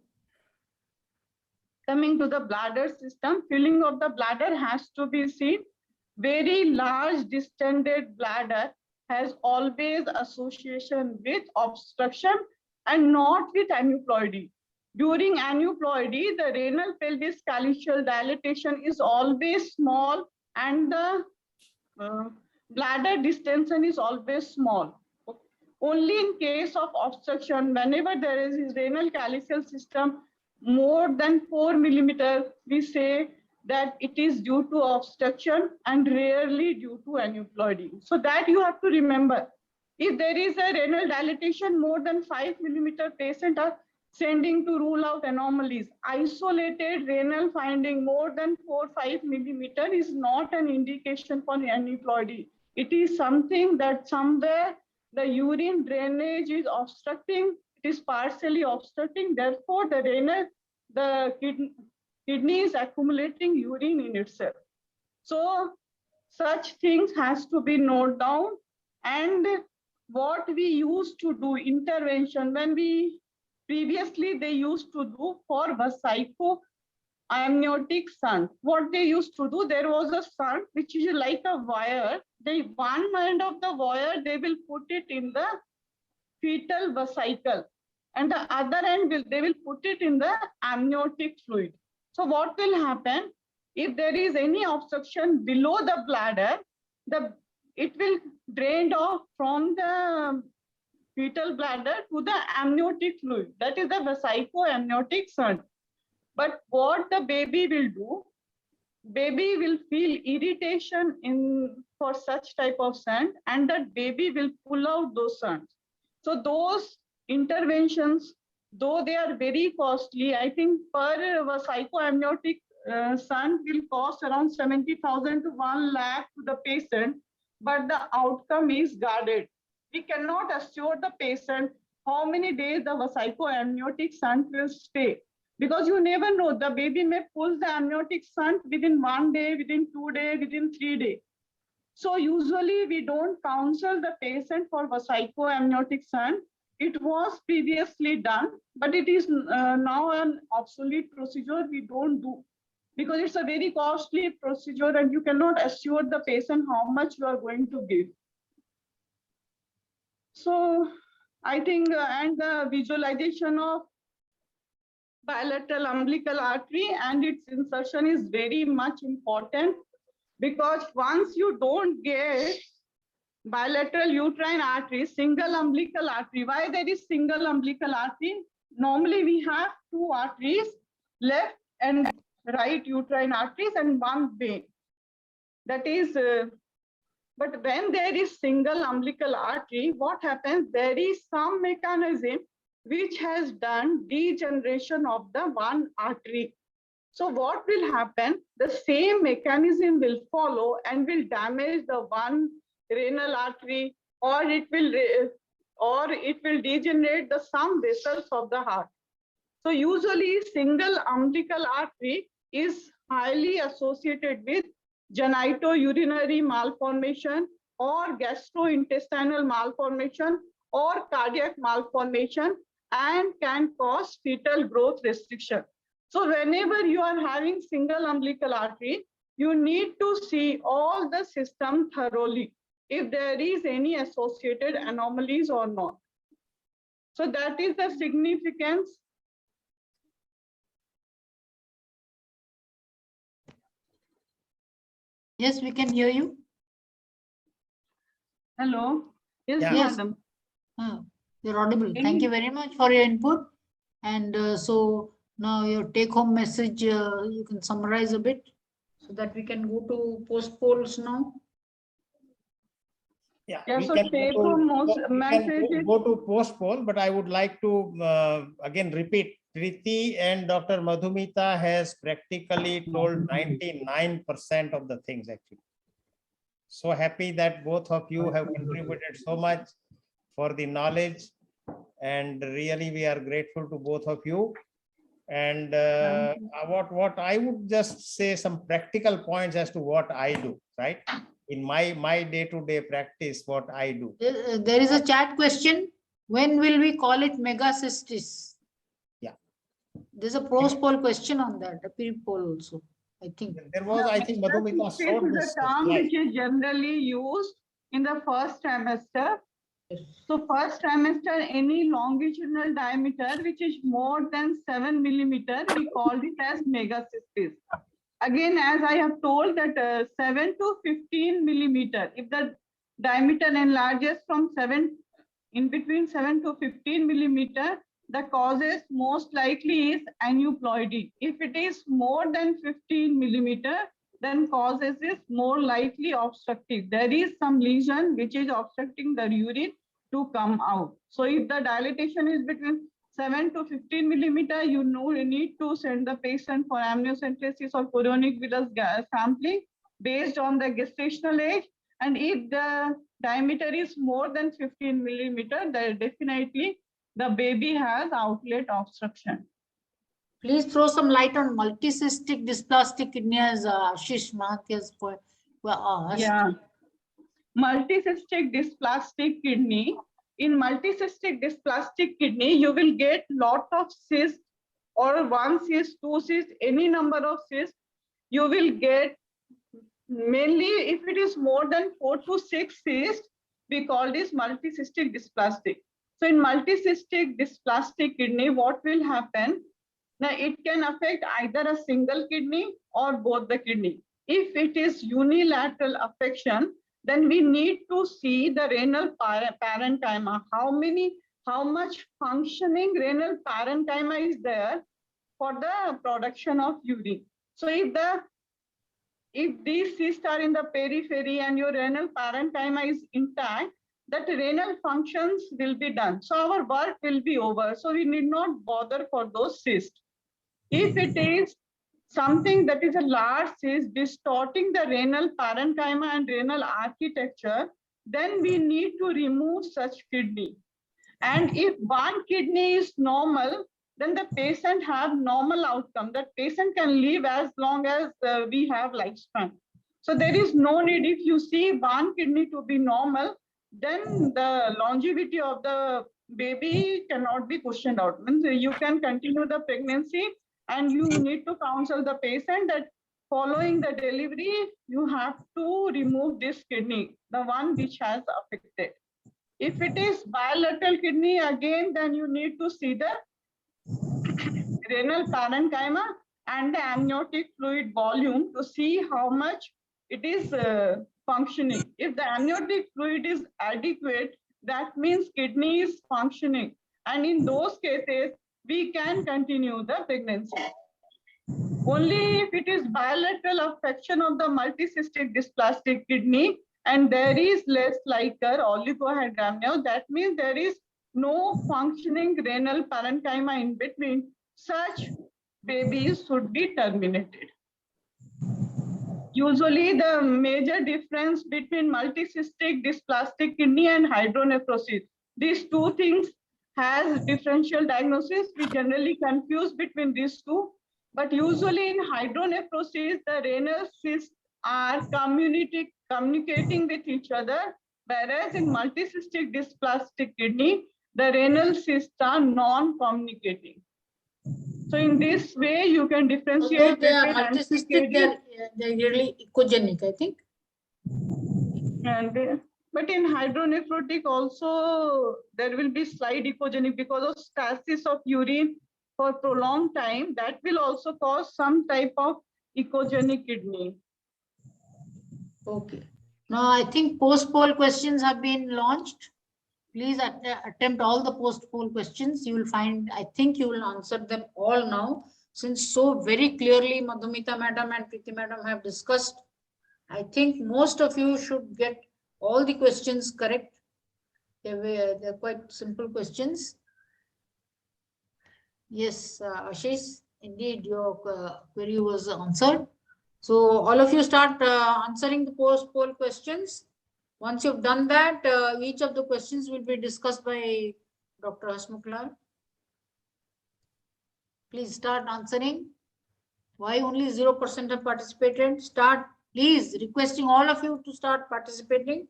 Coming to the bladder system, filling of the bladder has to be seen. Very large distended bladder has always association with obstruction and not with aneuploidy. During aneuploidy, the renal pelvis calyceal dilatation is always small and the bladder distension is always small. Only in case of obstruction, whenever there is renal calyceal system more than 4 millimeters, we say that it is due to obstruction and rarely due to aneuploidy. So that you have to remember. If there is a renal dilatation more than 5 millimeter, patient are sending to rule out anomalies. Isolated renal finding more than 4-5 millimeter is not an indication for aneuploidy. It is something that somewhere the urine drainage is obstructing, it is partially obstructing, therefore the kidney is accumulating urine in itself. So such things has to be noted down. And what we used to do intervention, when we previously they used to do for vesico-amniotic shunt. What they used to do, there was a shunt which is like a wire. One end of the wire, they will put it in the fetal vesicle, and the other end they will put it in the amniotic fluid. So what will happen if there is any obstruction below the bladder? It will drain off from the fetal bladder to the amniotic fluid. That is the vesico-amniotic shunt. But what the baby will do, baby will feel irritation for such type of shunt, and that baby will pull out those shunts. So those interventions, though they are very costly, I think per vesico-amniotic shunt will cost around 70,000 to 1 lakh to the patient, but the outcome is guarded. We cannot assure the patient how many days the vesico-amniotic shunt will stay, because you never know, the baby may pull the amniotic shunt within 1 day, within 2 days, within 3 days. So usually we don't counsel the patient for vesico-amniotic shunt. It was previously done, but it is now an obsolete procedure. We don't do, because it's a very costly procedure and you cannot assure the patient how much you are going to give. So I think, and the visualization of bilateral umbilical artery and its insertion is very much important, because once you don't get bilateral uterine artery, single umbilical artery. Why there is single umbilical artery? Normally we have 2 arteries, left and right uterine arteries and 1 vein. That is, but when there is single umbilical artery, what happens? There is some mechanism which has done degeneration of the 1 artery. So what will happen? The same mechanism will follow and will damage the 1 renal artery, or it will degenerate the some vessels of the heart. So usually single umbilical artery is highly associated with genitourinary malformation or gastrointestinal malformation or cardiac malformation, and can cause fetal growth restriction. So whenever you are having single umbilical artery, you need to see all the system thoroughly, if there is any associated anomalies or not. So that is the significance. Yes, we can hear you. Hello. Yes, Yeah. Yes. madam. You're audible. Thank you very much for your input. And so now your take-home message, you can summarize a bit so that we can go to post polls now. Yeah, Yeah, we so can take go to, home most we can message is- go to post poll, but I would like to again repeat, Preeti and Dr. Madhumita has practically told 99% of the things actually. So happy that both of you have contributed so much for the knowledge, and really we are grateful to both of you. And what I would just say some practical points as to what I do, right? In my day-to-day practice, what I do. There is a chat question. When will we call it megacystis? Yeah. There's a post poll question on that, a pre poll also, I think. There was, I think, Madhumita This showed is this the term slide. which is generally used in the first trimester. So first trimester, any longitudinal diameter which is more than 7 millimeter, we call it as megacystis. Again, as I have told that 7 to 15 millimeter, if the diameter enlarges from 7, in between 7 to 15 millimeter, the causes most likely is aneuploidy. If it is more than 15 millimeter, then causes is more likely obstructive. There is some lesion which is obstructing the urine to come out. So if the dilatation is between 7 to 15 millimeter, you need to send the patient for amniocentesis or chorionic villus sampling based on the gestational age. And if the diameter is more than 15 millimeter, then definitely the baby has outlet obstruction. Please throw some light on multicystic dysplastic kidney, as Ashish Mahathya's asked. Yeah. Multicystic dysplastic kidney. In multicystic dysplastic kidney, you will get lot of cysts or 1 cyst, 2 cysts, any number of cysts. You will get mainly if it is more than 4 to 6 cysts, we call this multicystic dysplastic. So in multicystic dysplastic kidney, what will happen? Now it can affect either a single kidney or both the kidney. If it is unilateral affection, then we need to see the renal parenchyma. How much functioning renal parenchyma is there for the production of urine. So if these cysts are in the periphery and your renal parenchyma is intact, that renal functions will be done. So our work will be over. So we need not bother for those cysts. If it is something that is a large cyst distorting the renal parenchyma and renal architecture, then we need to remove such kidney. And if one kidney is normal, then the patient have normal outcome. That patient can live as long as we have lifespan. So there is no need, if you see one kidney to be normal, then the longevity of the baby cannot be questioned out. Means you can continue the pregnancy, and you need to counsel the patient that following the delivery, you have to remove this kidney, the one which has affected. If it is bilateral kidney, again, then you need to see the renal parenchyma and the amniotic fluid volume to see how much it is functioning. If the amniotic fluid is adequate, that means kidney is functioning. And in those cases, we can continue the pregnancy. Only if it is bilateral affection of the multicystic dysplastic kidney and there is less liquor oligohydramnia, that means there is no functioning renal parenchyma in between, such babies should be terminated. Usually the major difference between multicystic dysplastic kidney and hydronephrosis, these two things has differential diagnosis. We generally confuse between these two, but usually in hydronephrosis, the renal cysts are communicating with each other, whereas in multicystic dysplastic kidney, the renal cysts are non-communicating. So in this way, you can differentiate. Although they are multicystic, they're really echogenic, I think. And but in hydronephrotic also, there will be slight echogenic because of stasis of urine for prolonged time. That will also cause some type of echogenic kidney. Okay. Now I think post-poll questions have been launched. Please attempt all the post-poll questions. You will find, I think you will answer them all now. Since so very clearly Madhumita madam and Preeti madam have discussed, I think most of you should get all the questions correct. They're quite simple questions. Yes, Ashish, indeed your query was answered. So all of you start answering the post-poll questions. Once you've done that, each of the questions will be discussed by Dr. Hasmukh Lal. Please start answering. Why only 0% have participated? Start, please, requesting all of you to start participating.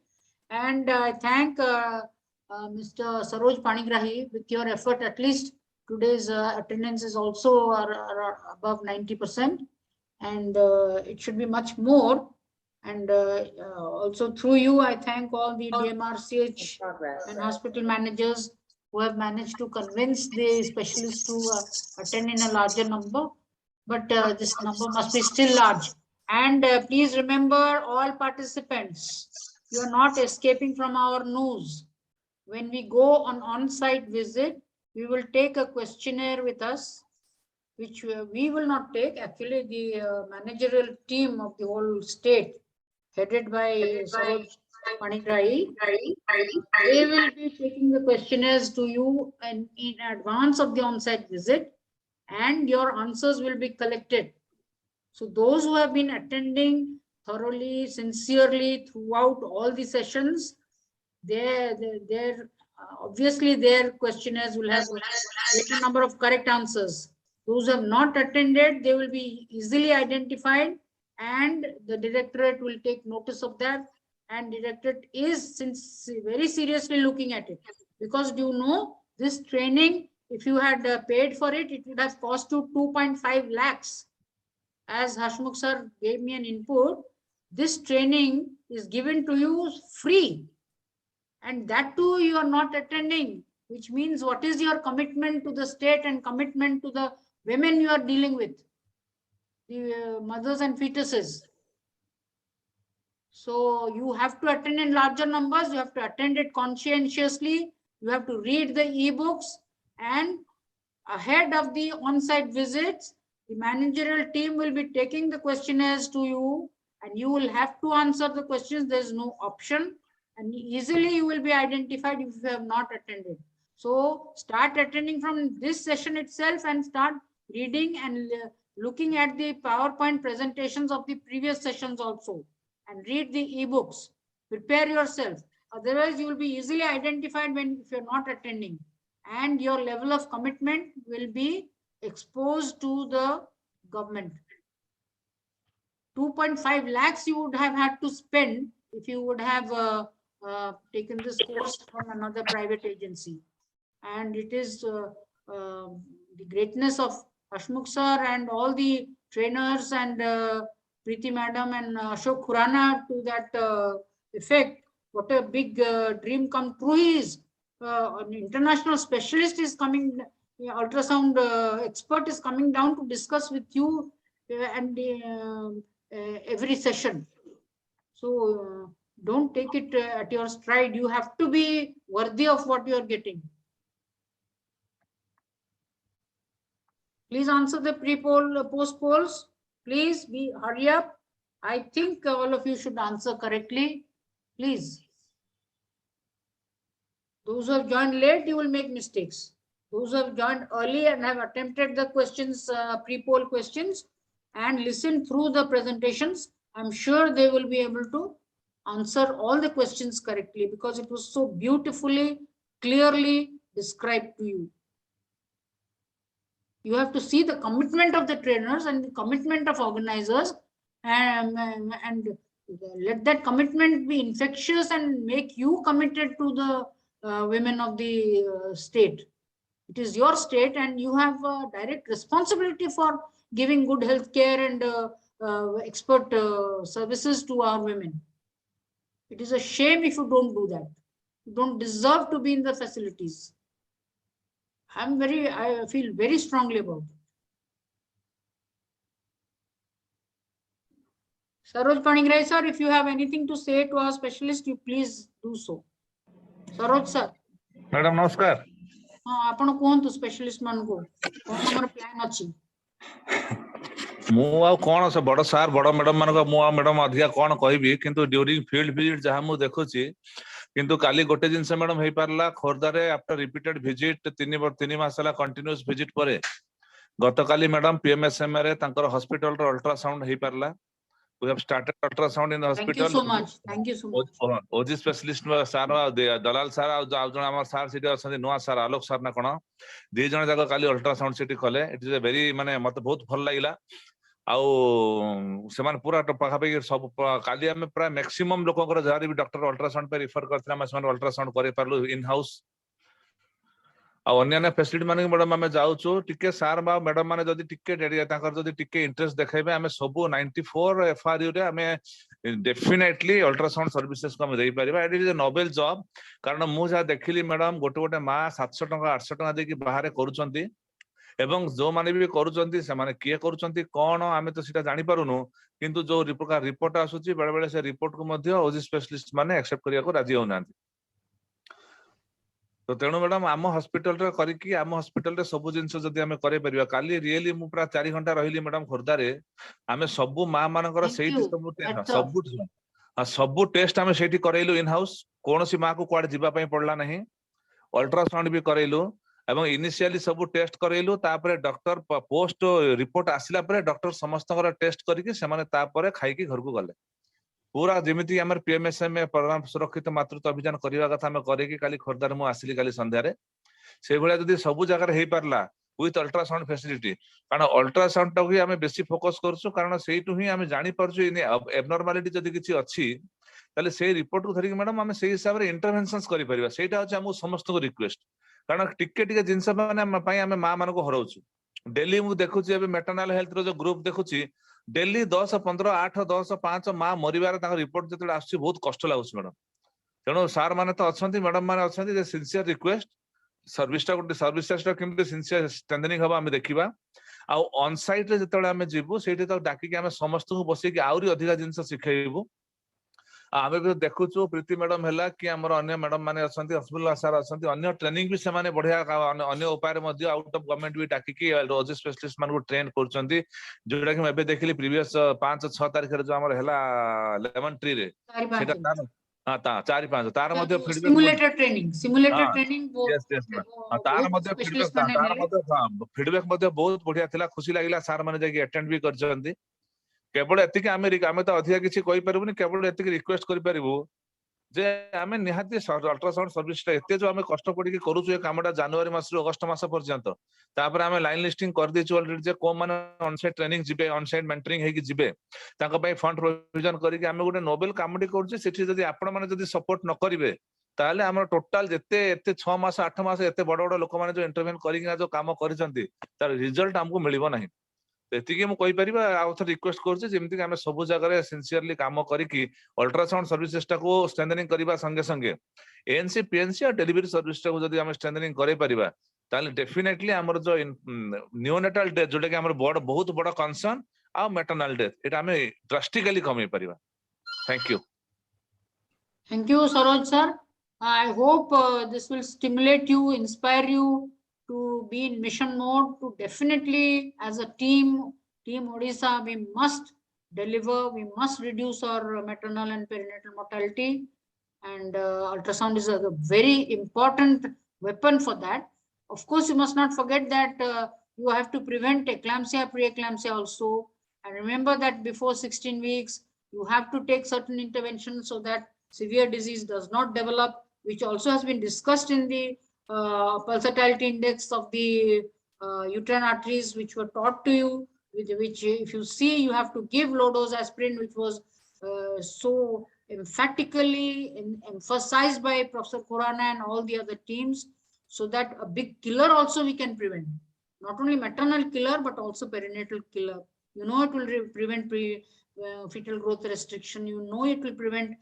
And I thank Mr. Saroj Panigrahi. With your effort, at least today's attendance is also above 90%. And it should be much more. And also through you, I thank all the DMRCH and hospital managers who have managed to convince the specialists to attend in a larger number. But this number must be still large. And please remember, all participants, you are not escaping from our news. When we go on-site visit, we will take a questionnaire with us, which we will not take. Actually, the managerial team of the whole state, headed by Saroj Panigrahi, they will be taking the questionnaires to you in advance of the on-site visit, and your answers will be collected. So those who have been attending thoroughly, sincerely throughout all the sessions, obviously their questionnaires will have a greater number of correct answers. Those who have not attended, they will be easily identified, and the directorate will take notice of that. And directorate is very seriously looking at it, because do you know, this training, if you had paid for it, it would have cost you 2.5 lakhs. As Hasmukh sir gave me an input, this training is given to you free, and that too you are not attending, which means what is your commitment to the state and commitment to the women you are dealing with, the mothers and fetuses. So you have to attend in larger numbers, you have to attend it conscientiously, you have to read the e-books, and ahead of the on-site visits, the managerial team will be taking the questionnaires to you, and you will have to answer the questions. There is no option, and easily you will be identified if you have not attended. So start attending from this session itself and start reading and looking at the PowerPoint presentations of the previous sessions also, and read the e-books. Prepare yourself. Otherwise, you will be easily identified if you're not attending, and your level of commitment will be exposed to the government. 2.5 lakhs you would have had to spend if you would have taken this course from another private agency. And it is the greatness of Hasmukh sir and all the trainers and Preeti madam and Ashok Khurana to that effect. What a big dream come true he is. An international specialist is coming, ultrasound expert is coming down to discuss with you and every session. So don't take it at your stride. You have to be worthy of what you are getting. Please answer the pre-poll, post-polls. Please hurry up. I think all of you should answer correctly. Please. Those who have joined late, you will make mistakes. Those who have joined early and have attempted the questions, pre-poll questions, and listened through the presentations, I'm sure they will be able to answer all the questions correctly, because it was so beautifully, clearly described to you. You have to see the commitment of the trainers and the commitment of organizers, and let that commitment be infectious and make you committed to the women of the state. It is your state, and you have a direct responsibility for giving good health care and expert services to our women. It is a shame if you don't do that. You don't deserve to be in the facilities. I feel very strongly about it. Saroj Panigrahi sir, if you have anything to say to our specialist, you please do so. Saroj sir. Madam नमस्कार। हाँ आपण कोहंतु specialist मान को कोन हमर plan अछि मु आ कोन से बड़ सार बड़ मैडम मान को मु आ मैडम अधिका कोन कहबी किंतु ड्यूरिंग फील्ड विजिट जहां मु देखुची किंतु काली गोटे जिनस मैडम हेई पारला खोरदा रे आफ्टर रिपीटेड विजिट 3 मास हला कंटीन्यूअस विजिट परे गतकाली मैडम पीएमएसएम रे तांकर हॉस्पिटल रो अल्ट्रासाउंड हेई पारला we have started ultrasound in the thank you hospital so much thank you so much OG specialist sir Dalal सार आ जण हमर सार सिटी अछन नुआ सार आलोक सार ना कोन दी जण जाक काली अल्ट्रासाउंड सिटी कले इट इज ए वेरी माने मते बहुत भल लागिला आउ सेमान पूरा पाखापाखि सब काली आम प्राय मैक्सिमम लोक जहाँ भी डॉक्टर अल्ट्रासाउंड पे रिफर करते अल्ट्रासाउंड कर पार्लु इन हाउस अन्य फैसिलिटी मान मैडम आम जाऊँ टिके सार बा मैडम मैंने जदि टिके जदि टिके इंटरेस्ट देखेबे आम सब 94 एफआरयू रे आम डेफिनेटली अल्ट्रासाउंड सर्विसेज को हम दे परिबा it is a noble job कारण मु जहाँ देखिली मैडम गोटे गोटे माँ 700 टंका 800 टंका देकी बाहर करूछंती एवं जो माने भी करूछंती से माने किए करूछंती कोन आमे तो सीटा जानि पारुनु किंतु जो रिपोर्ट आसुची बेले बेले से रिपोर्ट को मध्य ओजी स्पेशलिस्ट माने एक्सेप्ट करिया को राजी होनांती तो तेणु मैडम आम हॉस्पिटल रे करिकी आम हॉस्पिटल रे सब जिंस जदि आमे करे परिबा काली रियली मु पूरा 4 घंटा रहिली मैडम खोरदा रे आमे सब मां मानकर सेठी सब टेस्ट आमे सेठी करैलु इन हाउस कोनोसी मां को क्वाड जिबा पई पड़ला नहीं अल्ट्रासाउंड भी करैलु एवं इनिशियली सब टेस्ट करैलु तापरे डॉक्टर पोस्ट रिपोर्ट आसिला परे डॉक्टर समस्तकर टेस्ट करिके से माने तापरे खाइकी घर को गले पूरा जेमिति हमर पीएमएसएम प्रोग्राम सुरक्षित मातृत्व अभियान करिवा कथा हम करेकी काली खोरदार मु आसिली काली संध्या रे से भलिया जदी सब जगह हेई पारला विथ अल्ट्रासाउंड फैसिलिटी कारण अल्ट्रासाउंड टाको ही हमें बेसी फोकस करछु कारण सेइटु ही हमें जानि परछु इन एबनॉर्मालिटी जदी किछि अछि ताले से रिपोर्ट को धरि मैडम हमें सेही हिसाब रे इंटरवेंशंस करि परिबा सेटा अछि हम समस्त को रिक्वेस्ट कारण टिके टिके जिंस माने पई हमें मां मान को हरौछु डेली मु देखुछि एबे मेटरनल हेल्थ रो जो ग्रुप देखुछि डेली 10 15 8 10 5 मां मरिबार ताका रिपोर्ट जते आछि बहुत कष्ट लागुछि मैडम तेणु सार माने तो अछंती मैडम माने अछंती जे सिंसियर रिक्वेस्ट सर्विसटा गोटे सर्विसेसटा केमते सिंसियर स्ट्रेंथनिंग हबा हम देखिबा आ ऑन साइट रे जते हम जिबु सेठी तो डाकी के हम समस्त को बसी के आउरी अधिका जिंस सिखाइबु आमे भी देखुछु प्रीति मैडम हैला कि हमर अन्य मैडम माने अछंती हॉस्पिटल सार अछंती अन्य ट्रेनिंग भी से माने बढ़िया अन्य उपाय मध्ये आउट ऑफ गवर्नमेंट भी डाकी की रोज स्पेशलिस्ट मान को ट्रेन करचंती जोडा कि एबे देखिली प्रीवियस 5 6 तारिख रे जो हमर हैला लेमन ट्री रे सेटा तार हां ता 4 5 तार मध्ये feedback simulator training yes yes तार मध्ये फीडबैक मध्ये बहुत बढ़िया थिला खुशी लागिला सार माने जे अटेंड भी करचंती केवल एतिक आमे तो अधिक किसी कहि परबुनी केवल एतिक रिक्वेस्ट करि परबु जे आमे निहाती अल्ट्रासाउंड सर्विस एते जो आमे कष्ट पड़ी के करूछु ए कामटा जनवरी मास रो अगस्त मास पर्यंत तापर आमे लाइन लिस्टिंग कर दिछु ऑलरेडी जे को माने ऑन साइट ट्रेनिंग जिबे ऑन साइट मेंटरिंग हे कि जिबे ताका पई फंड प्रोविजन करी के आमे गोटे नोबेल कामटी करूछु सेठी जदी आपण माने जदी सपोर्ट न करिवे ताले हमर टोटल जेते एते 6 मास 8 मास एते बड़ बड़ लोक माने जो इंटरवेन करी कि जो काम करिसंती तार रिजल्ट हमको मिलिबो नाही एतिकी मु कहि परिबा आ थ रिक्वेस्ट करछि जेमति कि हमें सब जगह रे सिंसियरली काम करिकी अल्ट्रासाउंड सर्विसेज टा को स्ट्रेंथनिंग करिबा संगे संगे एएनसी पीएनसी और डिलीवरी सर्विस टा को जदी हम स्ट्रेंथनिंग करे परिबा ताले डेफिनेटली हमर जो नियोनेटल डेथ जोटा कि हमर बहुत बड़ कंसर्न आ मैटरनल डेथ एटा हमें ड्रास्टिकली कमे परिबा thank you Saroj sir I hope this will stimulate you inspire you to be in mission mode to definitely as a team Odisha we must deliver, we must reduce our maternal and perinatal mortality and ultrasound is a very important weapon for that. Of course you must not forget that you have to prevent eclampsia, preeclampsia also, and remember that before 16 weeks you have to take certain interventions so that severe disease does not develop, which also has been discussed in the pulsatility index of the uterine arteries, which were taught to you, with which if you see you have to give low dose aspirin, which was so emphatically emphasized by Professor Khurana and all the other teams, so that a big killer also we can prevent, not only maternal killer but also perinatal killer. You know, it will prevent fetal growth restriction, you know it will prevent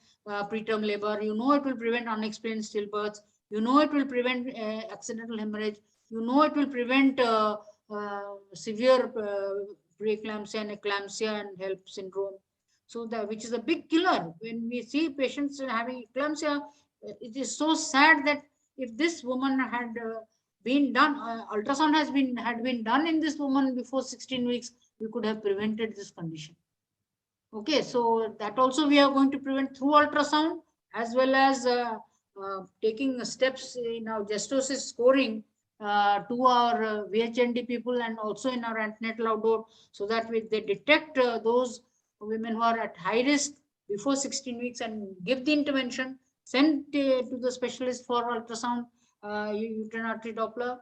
preterm labor, you know it will prevent unexplained stillbirths, you know it will prevent accidental hemorrhage, you know it will prevent severe preeclampsia and eclampsia and HELLP syndrome. So that, which is a big killer. When we see patients having eclampsia, it is so sad that if this woman had been done, ultrasound had been done in this woman before 16 weeks, we could have prevented this condition. Okay, so that also we are going to prevent through ultrasound, as well as taking steps in our gestosis scoring to our VHND people and also in our antenatal outdoor, so that they detect those women who are at high risk before 16 weeks and give the intervention, send to the specialist for ultrasound, uterine artery Doppler.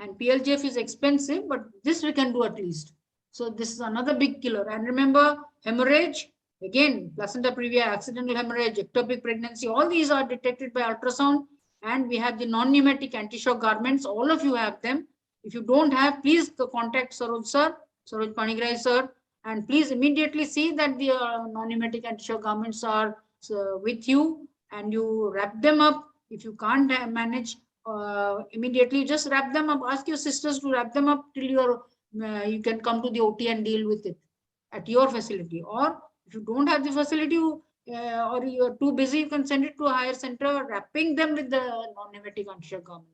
And PLGF is expensive, but this we can do at least. So this is another big killer. And remember, hemorrhage, again, placenta previa, accidental hemorrhage, ectopic pregnancy, all these are detected by ultrasound. And we have the non-pneumatic anti-shock garments. All of you have them. If you don't have, please contact Saroj sir, Saroj Panigrahi sir, and please immediately see that the non-pneumatic anti-shock garments are with you, and you wrap them up. If you can't manage immediately, just wrap them up. Ask your sisters to wrap them up till you can come to the OT and deal with it at your facility. Or if you don't have the facility, or you're too busy, you can send it to a higher center, wrapping them with the non-pneumatic anti-shock garment.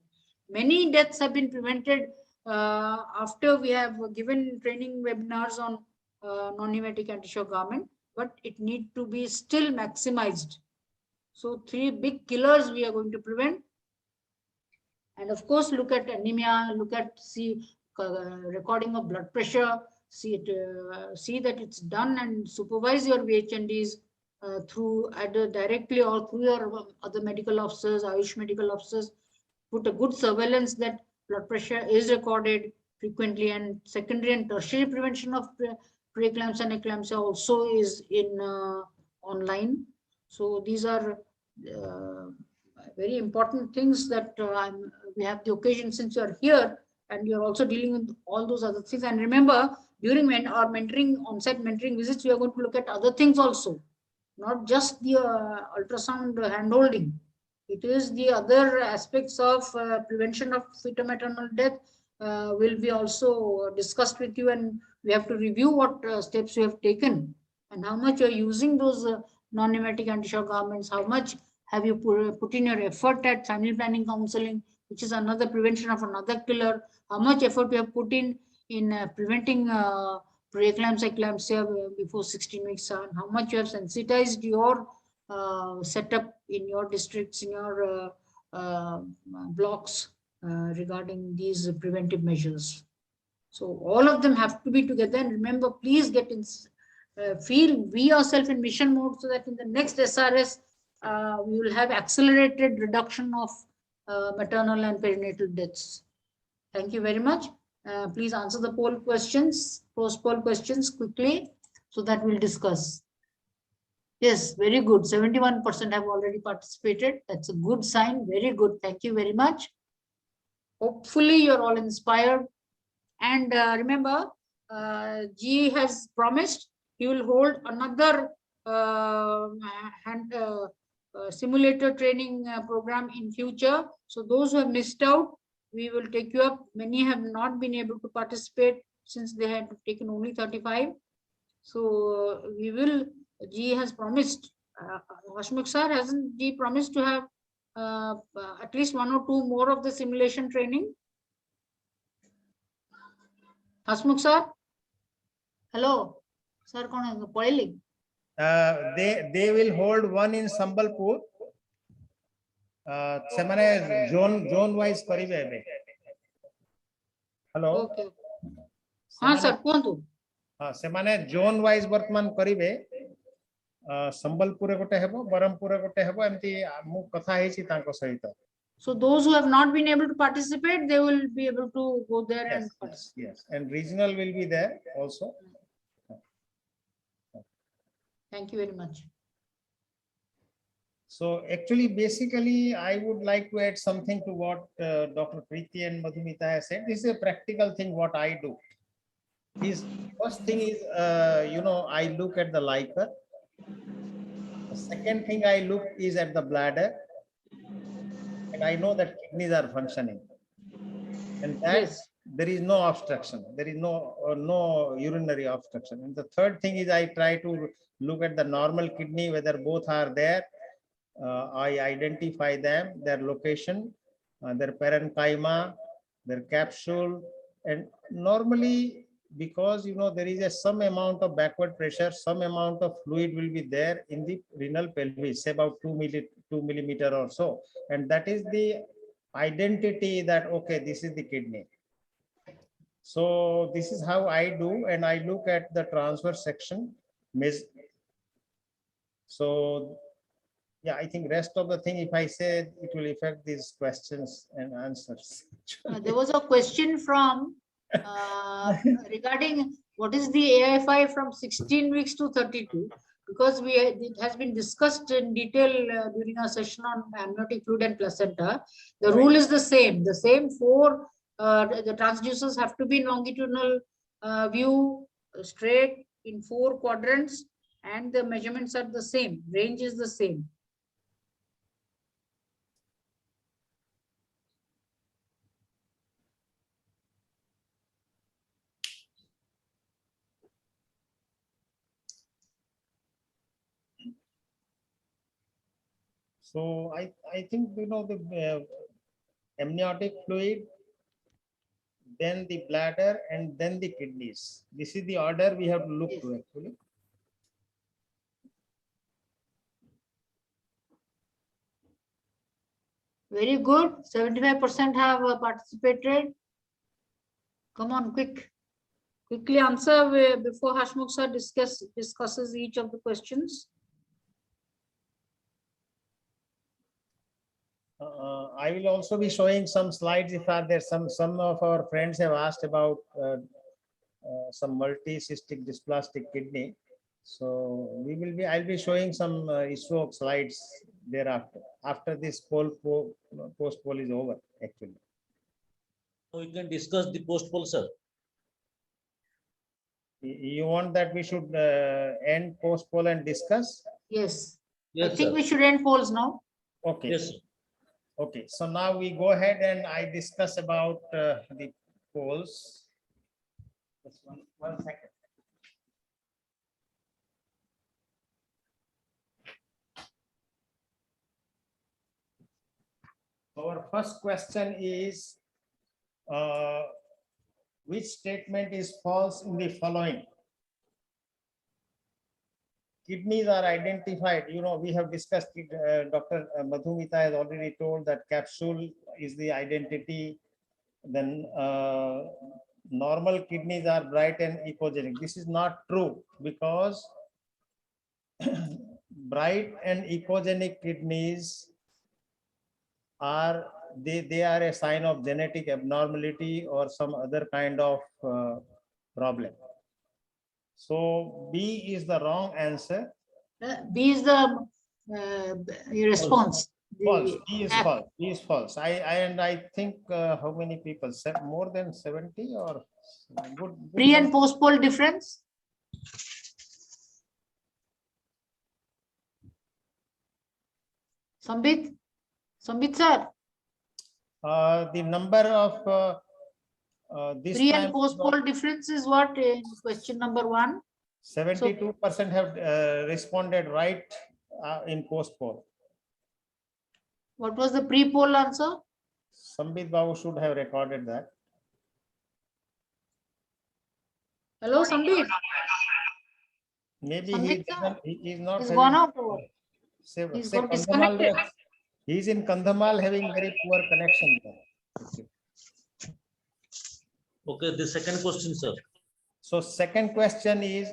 Many deaths have been prevented after we have given training webinars on non-pneumatic anti-shock garment, but it needs to be still maximized. So 3 big killers we are going to prevent. And of course, look at anemia, see recording of blood pressure, see that it's done, and supervise your VHNDs through either directly or through your other medical officers, Ayush medical officers. Put a good surveillance that blood pressure is recorded frequently, and secondary and tertiary prevention of preeclampsia and eclampsia also is in online. So these are very important things that we have the occasion, since you are here and you're also dealing with all those other things. And remember, during our mentoring, on-site mentoring visits, we are going to look at other things also, not just the ultrasound handholding. It is the other aspects of prevention of fetal maternal death will be also discussed with you, and we have to review what steps you have taken and how much you're using those non-pneumatic anti-shock garments, how much have you put in your effort at family planning counseling, which is another prevention of another killer, how much effort you have put in preventing preeclampsia, eclampsia before 16 weeks, and how much you have sensitized your setup in your districts, in your blocks regarding these preventive measures. So all of them have to be together. And remember, please get in, feel we yourself in mission mode, so that in the next SRS, we will have accelerated reduction of maternal and perinatal deaths. Thank you very much. Please answer the poll questions, post-poll questions quickly, so that we'll discuss. Yes, very good. 71% have already participated. That's a good sign. Very good. Thank you very much. Hopefully, you're all inspired. And remember, G has promised he will hold another simulator training program in future. So those who have missed out, we will take you up. Many have not been able to participate since they had taken only 35. So we will, G has promised, Hashmukh sir, hasn't G promised to have at least 1 or 2 more of the simulation training? Hashmukh sir? Hello? Sir, they will hold one in Sambalpur. Semane zone wise karibe. Hello? Okay. हाँ sir, कुहंतु. semane zone wise वर्तमान करिवे. संबलपुर गोटे हेबो, बरमपुर गोटे हेबो, एमती मु कथा हेछि तांको सहित. So those who have not been able to participate, they will be able to go there and participate. Yes, and regional will be there also. Thank you very much. So actually, basically, I would like to add something to what Dr. Preeti and Madhumita has said. This is a practical thing what I do. Is first thing is, I look at the liquor. The second thing I look is at the bladder. And I know that kidneys are functioning. And that Yes. there is no obstruction. There is no urinary obstruction. And the third thing is I try to look at the normal kidney, whether both are there. I identify them, their location, their parenchyma, their capsule, and normally, because there is some amount of backward pressure, some amount of fluid will be there in the renal pelvis, say about 2 millimeter or so, and that is the identity that okay, this is the kidney. So this is how I do, and I look at the transverse section. So yeah, I think rest of the thing, if I say, it will affect these questions and answers. There was a question from regarding what is the AFI from 16 weeks to 32, because it has been discussed in detail during our session on amniotic fluid and placenta. The rule is the same. The same four, the transducers have to be in longitudinal view, straight in 4 quadrants, and the measurements are the same. Range is the same. So I think the amniotic fluid, then the bladder, and then the kidneys. This is the order we have to look to actually. Very good. 75% have participated. Come on, quickly answer before Hashmukh sir discusses each of the questions. I will also be showing some slides if there some of our friends have asked about some multi-cystic dysplastic kidney. So I'll be showing some issue of slides thereafter, after this post poll is over actually. We can discuss the post poll, sir. You want that we should end post poll and discuss? Yes. Yes, I think sir. we should end polls now. Okay. Yes, sir. Okay, so now we go ahead and I discuss about the polls. Just one second. Our first question is, which statement is false in the following? Kidneys are identified. We have discussed it. Dr. Madhumita has already told that capsule is the identity. Then normal kidneys are bright and echogenic. This is not true, because bright and echogenic kidneys are they are a sign of genetic abnormality or some other kind of problem. So B is the wrong answer. B is the response. False. B is false. B is false. I think how many people? More than 70 or good. Pre and post poll difference. Sambit sir. The number of this Pre time and post poll difference is what in question number 1? 72% have responded right in post poll. What was the pre poll answer? Sambit Babu should have recorded that. Hello, Sambit. Maybe Sambit he is not. He's gone out. He's got disconnected. He is in Kandhamal having very poor connection there. Okay, the second question, sir. So second question is,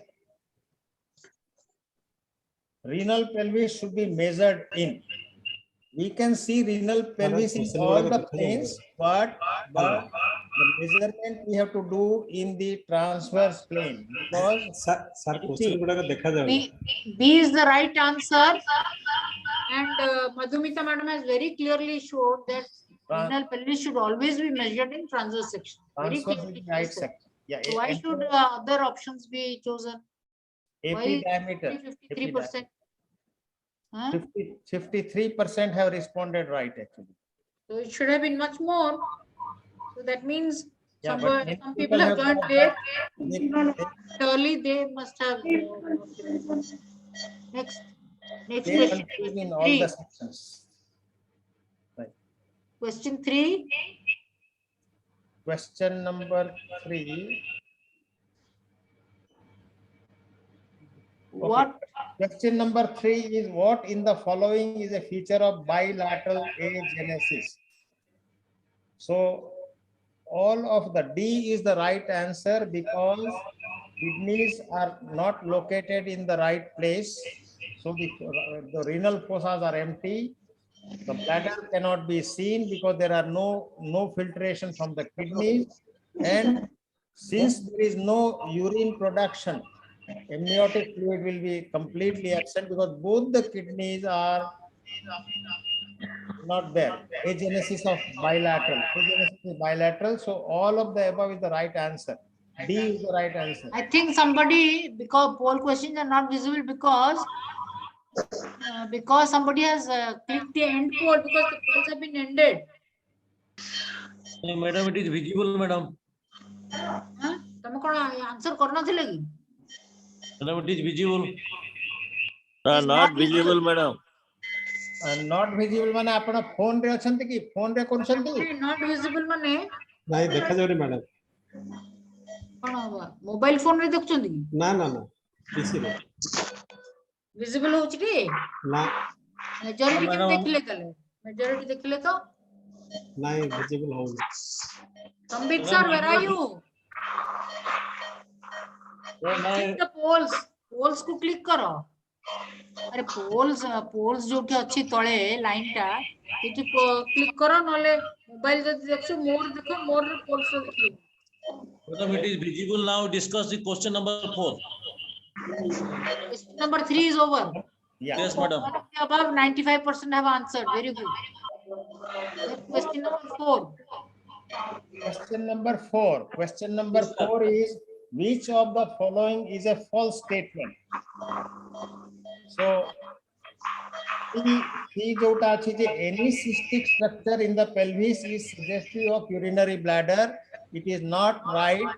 renal pelvis should be measured in. We can see renal pelvis in all the planes, but the measurement we have to do in the transverse plane, because B is the right answer, and Madhumita madam has very clearly showed that renal pelvis should always be measured in transverse section. Very clearly right section. Yeah. So why should other options be chosen? AP diameter. 53%. 53% have responded right actually. So it should have been much more. So that means Yeah, some people have joined late. Early, they must have. Next. Next Stay question. confused in all the sections. Question 3. Question number 3. What? Question number 3 is what in the following is a feature of bilateral agenesis? So all of the D is the right answer because kidneys are not located in the right place. So the renal fossas are empty. The bladder cannot be seen because there are no filtration from the kidneys. And since there is no urine production, amniotic fluid will be completely absent because both the kidneys are not there. Agenesis of bilateral. Agenesis is bilateral. So all of the above is the right answer. D is the right answer. I think somebody, because poll questions are not visible because somebody has clicked the end poll because the polls have been ended. Madam, it is visible, madam. ତମେ କଣ answer କରିନଥିଲେ କି? Madam, it is visible. Not visible, madam. Not visible माने आपण phone रे अछंती कि phone रे करछंती? Not visible माने ନାଇଁ ଦେଖାଯାଉନି ମ୍ୟାଡାମ। କଣ ହବ? ମୋବାଇଲ ଫୋନ ରେ ଦେଖୁଛନ୍ତି କି? ନା ନା ନା PC ରେ Visible ହଉଛି କି? ନା Majority କେମିତି madam. ଦେଖିଲେ ତାହେଲେ? Majority ଦେଖିଲେ ତ? ନାଇଁ ଭିଜିବଲ ହଉନି। Sambit sir, where are you? Check the polls. Polls को click करो। अरे polls जोठी अच्छी तले लाइन टा इटी क्लिक करो नले मोबाइल जब देखो मोर रे polls रे देखियो। Madam, it is visible now. Discuss the question number 4. Question number 3 is over. Yeah. Yes, madam. All of the above 95% have answered. Very good. Then question number 4. Question number 4. Question number 4 is which of the following is a false statement? So he jota achi je any cystic structure in the pelvis is suggestive of urinary bladder. It is not right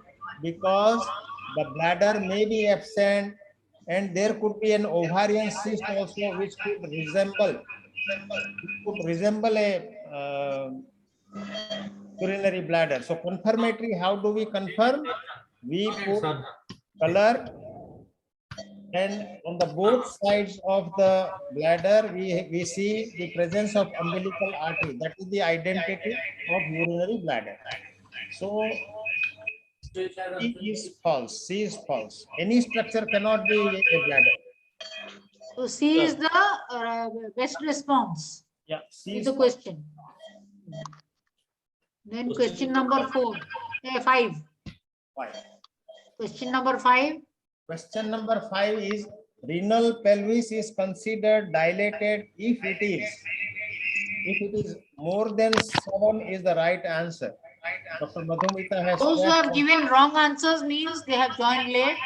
because the bladder may be absent and there could be an ovarian cyst also which could resemble a urinary bladder. So confirmatory, how do we confirm? We put color and on the both sides of the bladder we see the presence of umbilical artery. That is the identity of urinary bladder. So C is false. C is false. Any structure cannot be a bladder. So C is the best response. Yeah, C To is the question. Then question number 5. Question number 5. Question number 5 is renal pelvis is considered dilated if it is more than 7 is the right answer. Dr. Madhumita has Those who have given wrong answers means they have joined late.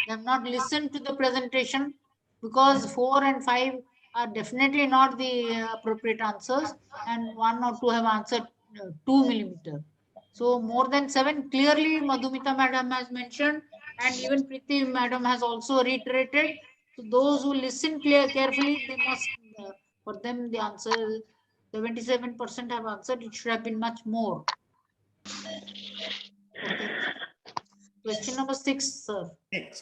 They have not listened to the presentation because 4 and 5 are definitely not the appropriate answers, and 1 or 2 have answered 2 millimeter. So more than 7 clearly Madhumita madam has mentioned, and even Preeti madam has also reiterated. So those who listen carefully, they must for them the answer 77% have answered. It should have been much more. Okay. Question number 6, sir.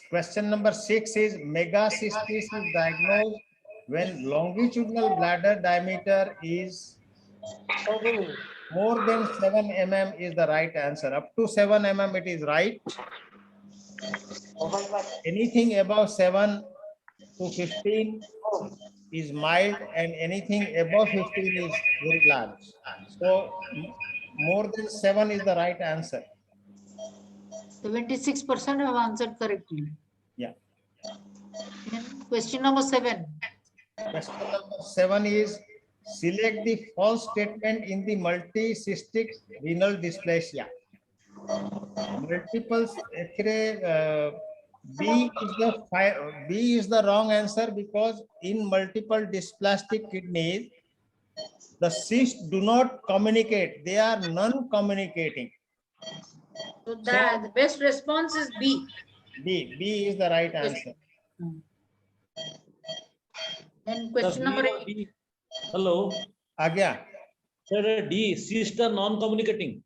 Question number 6 is megacystis is diagnosed when longitudinal bladder diameter is more than 7 mm is the right answer. Up to 7 mm it is right. Anything above 7 to 15 is mild and anything above 15 is very large. So more than 7 is the right answer. 76% have answered correctly. Yeah. And question number 7. Question number 7 is select the false statement in the multicystic renal dysplasia. Multiple B is the wrong answer because in multiple dysplastic kidneys the cysts do not communicate. They are non-communicating. So the best response is B. B is the right answer. Then question Sir, number D or 8. D? Hello, Agya. sir, D, cyst are non-communicating.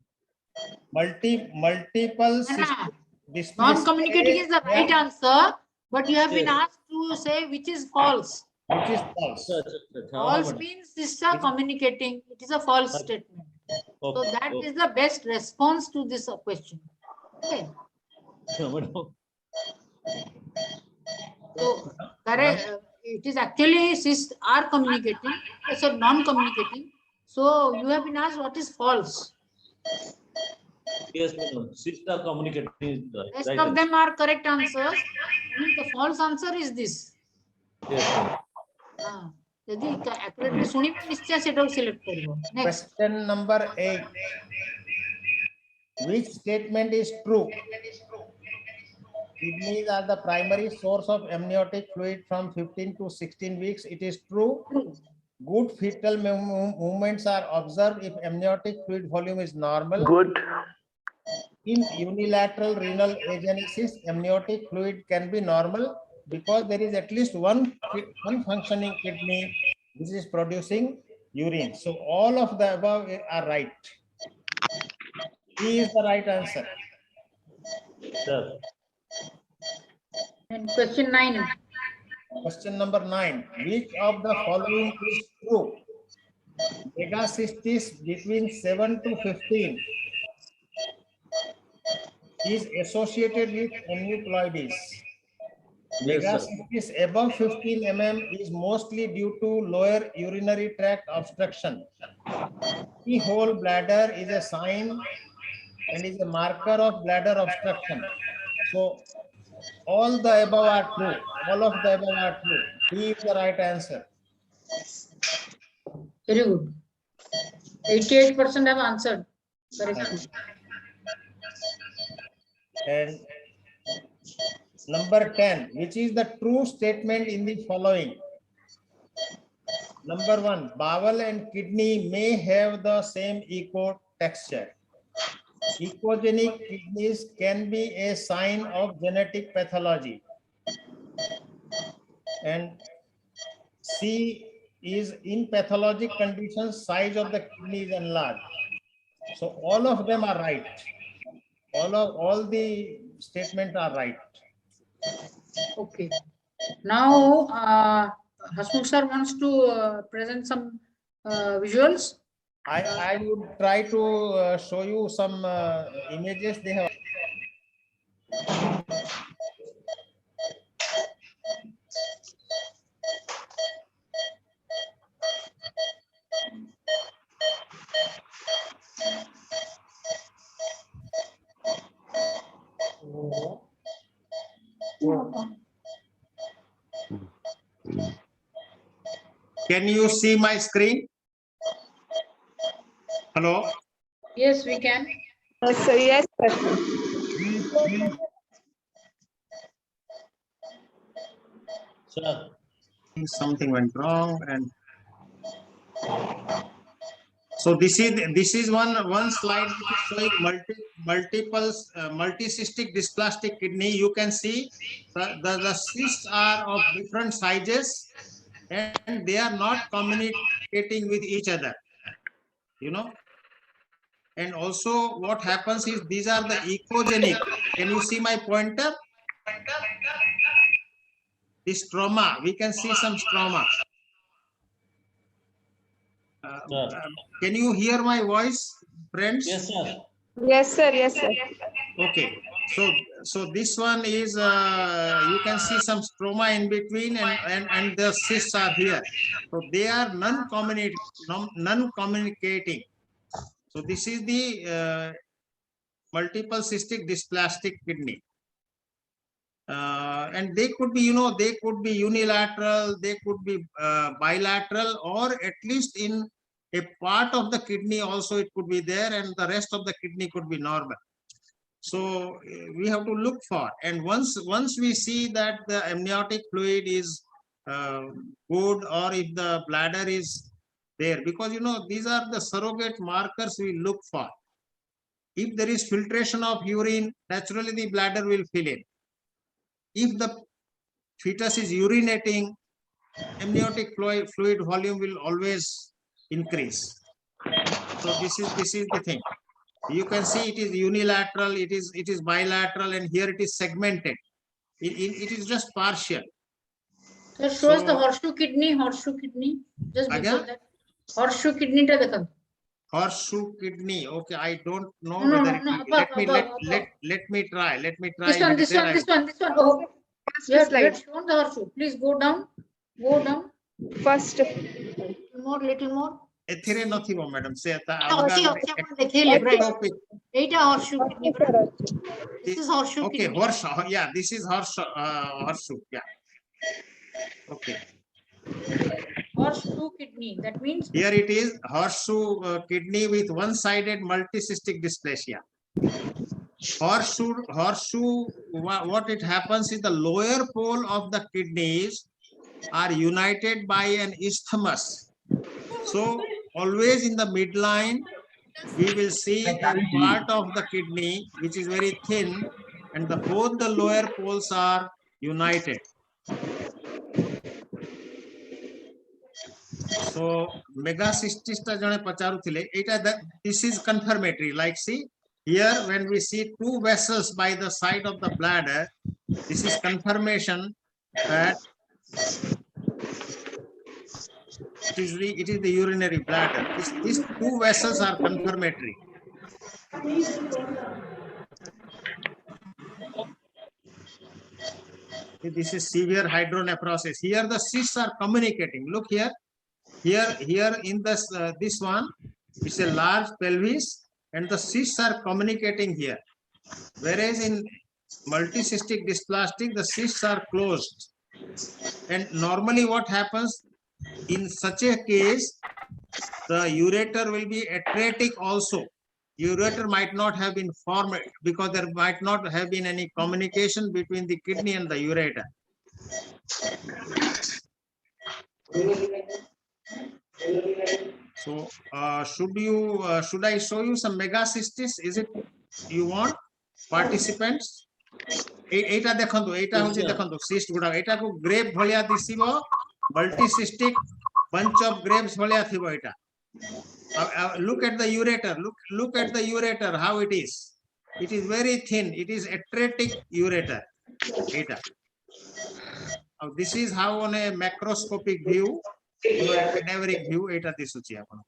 Multiple cystic Non-communicating is the right answer, but you have been Yes. asked to say which is false. which is false. Sir, sir. False means cysts are communicating. It is a false statement. So Okay, that okay. is the best response to this question. Okay. Madam. So correct. It is actually cysts are communicating. So non-communicating. So you have been asked what is false. Yes, madam. Cyst are communicating. is the Rest right of answer. them are correct answers. Only the false answer is this. Yes, madam. यदि accurately सुनिबो निश्चय सेटा select करिवो. Next. Question number 8. Which statement is true? Kidneys are the primary source of amniotic fluid from 15 to 16 weeks. It is true. Good fetal movements are observed if amniotic fluid volume is normal. Good. In unilateral renal agenesis, amniotic fluid can be normal because there is at least one functioning kidney which is producing urine. So all of the above are right. E is the right answer. Sir. And question 9. Question number 9. Which of the following is true? Megacystis between 7 to 15 is associated with aneuploidies. Yes, sir. Megacystis above 15 mm is mostly due to lower urinary tract obstruction. The whole bladder is a sign and is a marker of bladder obstruction. So all the above are true. All of the above are true. D is the right answer. Very good. 88% have answered correctly. And number 10, which is the true statement in the following? Number 1, bowel and kidney may have the same echo texture. Echogenic kidneys can be a sign of genetic pathology. And C is in pathologic conditions, size of the kidney is enlarged. So all of them are right. All the statements are right. Okay. Now, Hasmukh sir wants to present some visuals. I would try to show you some images they have. Can you see my screen? Hello? Yes, we can. So yes, sir. Sir. Something went wrong, and so this is one slide which is showing multiple multicystic dysplastic kidney. You can see the cysts are of different sizes and they are not communicating with each other, you know. And also what happens is these are the echogenic. Can you see my pointer? This stroma, we can see some stroma. Can you hear my voice, friends? Yes, sir. Yes, sir. Yes, sir. Okay, so this one is you can see some stroma in between, and the cysts are here. So they are non-communicating. So this is the multiple cystic dysplastic kidney. And they could be, they could be unilateral, they could be bilateral, or at least in a part of the kidney also it could be there, and the rest of the kidney could be normal. So we have to look for, and once we see that the amniotic fluid is good, or if the bladder is there, because these are the surrogate markers we look for. If there is filtration of urine, naturally the bladder will fill in. If the fetus is urinating, amniotic fluid volume will always increase. So this is the thing. You can see it is unilateral, it is bilateral, and here it is segmented. It is just partial. So show us the horseshoe kidney. Just before Again? that. Horseshoe kidney ta dekha. Horseshoe kidney. Okay, I don't know No, whether no, let me try. This one. Oh, you have shown the horseshoe. Please go down. First. Little more. एथिरे नथिबो madam से ectopic. Horseshoe kidney. This is horseshoe okay, kidney. Yeah, this is horseshoe. Yeah. Okay. Horseshoe kidney. That means here it is horseshoe kidney with one-sided multicystic dysplasia. Horseshoe. What it happens is the lower pole of the kidneys are united by an isthmus. So always in the midline, we will see a part of the kidney which is very thin, and both the lower poles are united. So megacystis ta jane pacharuthile eta this is confirmatory. Like see here, when we see two vessels by the side of the bladder, this is confirmation that it is the urinary bladder. These two vessels are confirmatory. This is severe hydronephrosis. Here the cysts are communicating. Look here. Here in this one, it's a large pelvis, and the cysts are communicating here. Whereas in multicystic dysplastic, the cysts are closed. And normally what happens in such a case, the ureter will be atretic also. Ureter might not have been formed because there might not have been any communication between the kidney and the ureter. So should I show you some megacystis? Is it you want participants? Eta dekhantu, eta hochi dekhantu cyst guda. Eta ko grape bhaliya disibo, multicystic bunch of grapes bhaliya thibo eta. Look at the ureter. Look at the ureter, how it is. It is very thin. It is atretic ureter. Eta. This is how on a macroscopic view, cadaveric view, eta disuchi apana.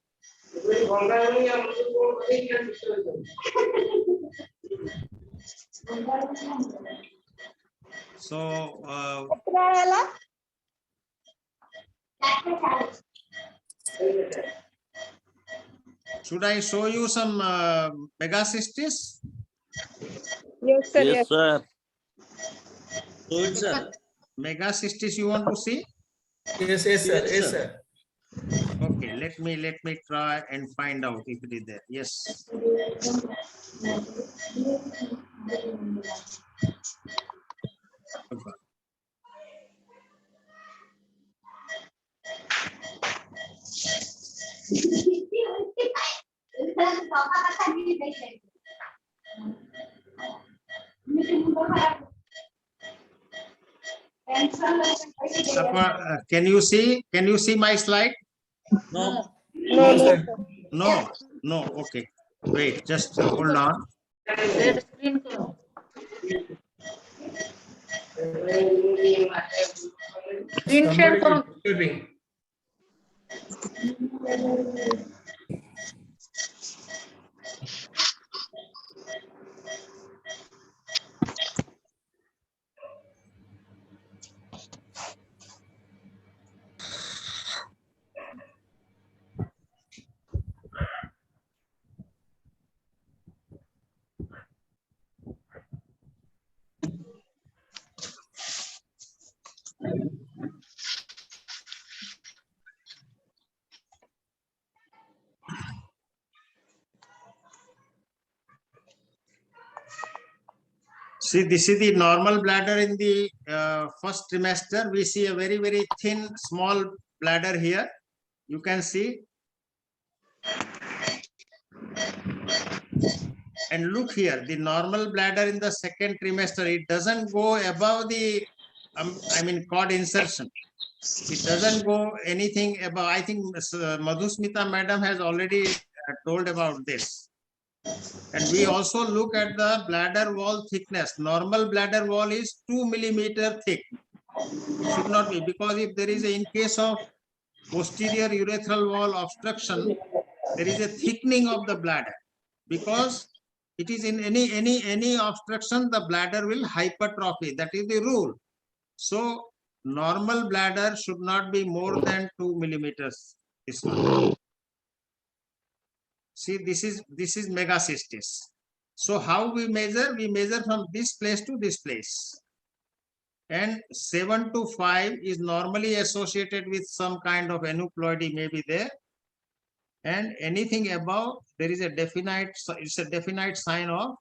So should I show you some megacystis? Yes, sir. Yes, sir. Good, sir. Megacystis you want to see? Yes, sir. Yes, sir. Okay, let me try and find out if it is there. Yes. Can you see my slide? No. No, sir. No. Okay. Wait, just hold on. Screen share karo. See, this is the normal bladder in the first trimester. We see a very, very thin, small bladder here. You can see. And look here, the normal bladder in the second trimester, it doesn't go above the, cord insertion. It doesn't go anything about, I think Madhusmita madam has already told about this. And we also look at the bladder wall thickness. Normal bladder wall is 2 millimeter thick. It should not be, because if there is in case of posterior urethral wall obstruction, there is a thickening of the bladder, because it is in any obstruction, the bladder will hypertrophy. That is the rule. So normal bladder should not be more than 2 millimeters. This one. See, this is megacystis. So how we measure? We measure from this place to this place. And 7 to 5 is normally associated with some kind of aneuploidy may be there. And anything above, there is a definite, it's a definite sign of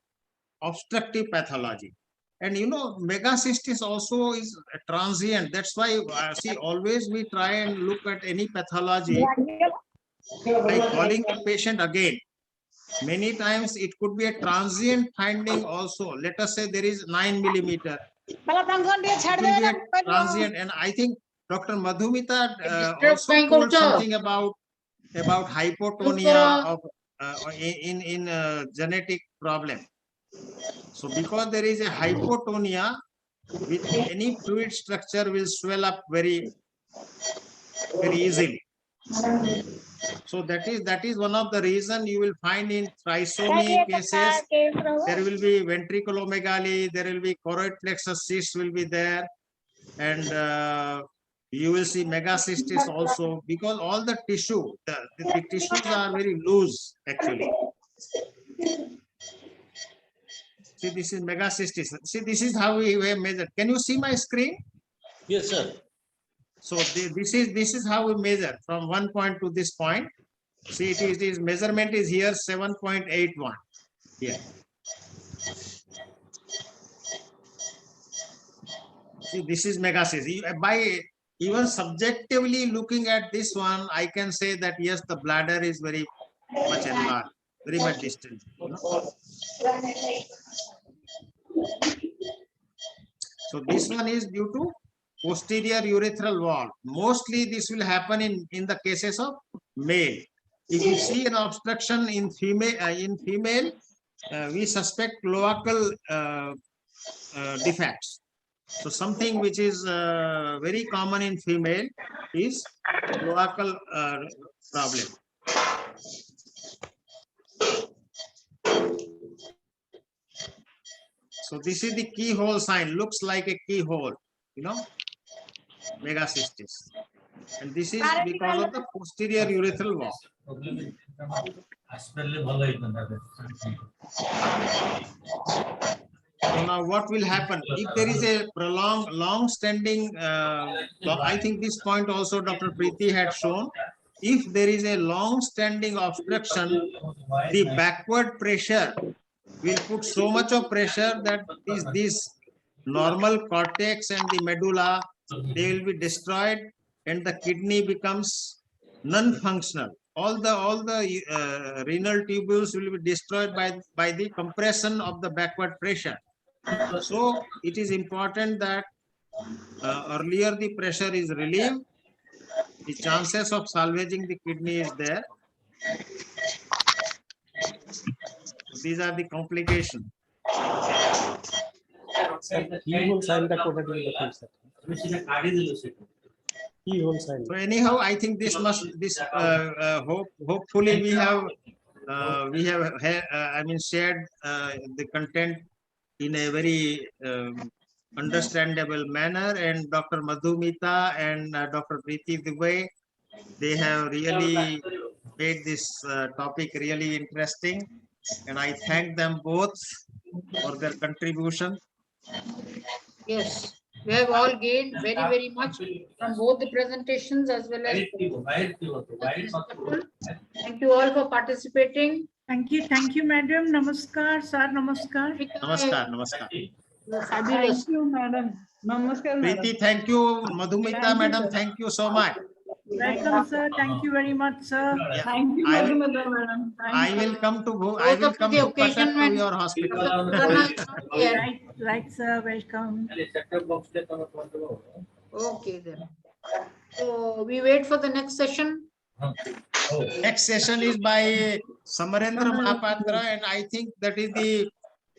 obstructive pathology. And you know, megacystis also is transient. That's why, see, always we try and look at any pathology by calling the patient again. Many times it could be a transient finding also. Let us say there is 9 millimeter. It will be a transient, and I think Dr. Madhumita also told something about hypotonia of in genetic problem. So because there is a hypotonia, with any fluid structure will swell up very easily. So that is one of the reason you will find in trisomy cases, there will be ventriculomegaly, there will be choroid plexus cyst will be there, and you will see megacystis also, because all the tissue, the tissues are very loose actually. See, this is megacystis. See, this is how we measure. Can you see my screen? Yes, sir. So this is how we measure from one point to this point. See, it is measurement is here 7.81 here. See, this is megacystis. By even subjectively looking at this one, I can say that yes, the bladder is very much enlarged, very much distant. You know? So this one is due to posterior urethral wall. Mostly this will happen in the cases of male. If you see an obstruction in female, we suspect cloacal defects. So something which is very common in female is cloacal problem. So this is the keyhole sign, looks like a keyhole, you know, megacystis. And this is because of the posterior urethral wall. So now what will happen if there is a prolonged, long-standing, I think this point also Dr. Preeti had shown, if there is a long-standing obstruction, the backward pressure will put so much of pressure that these normal cortex and the medulla, they will be destroyed and the kidney becomes non-functional. All the renal tubules will be destroyed by the compression of the backward pressure. So it is important that earlier the pressure is relieved, the chances of salvaging the kidney is there. These are the complications. So anyhow, I think this hopefully we have shared the content in a very understandable manner, and Dr. Madhumita and Dr. Preeti Dubey, they have really made this topic really interesting, and I thank them both for their contribution. Yes, we have all gained very much from both the presentations as well as. Thank you all for participating. Thank you, madam. Namaskar, sir. Namaskar. Namaskar. Fabulous. Thank you, madam. Namaskar, madam. Preeti, thank you. Madhumita, madam, thank you so much. Welcome, sir. Thank you very much, sir. Yeah. Thank you, madam. I will come to Cuttack to your hospital. Right, sir. Welcome. Okay then. So we wait for the next session. Next session is by Samarendra Mahapatra, and I think that is the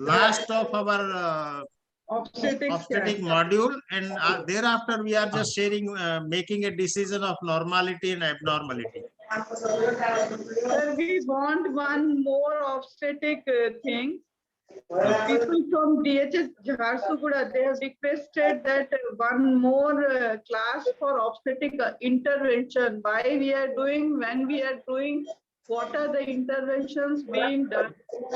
last of our obstetric module, and thereafter we are just sharing, making a decision of normality and abnormality. Sir, we want one more obstetric thing. People from DHS Jharsuguda, they have requested that one more class for obstetric intervention. Why we are doing, when we are doing, what are the interventions being done? We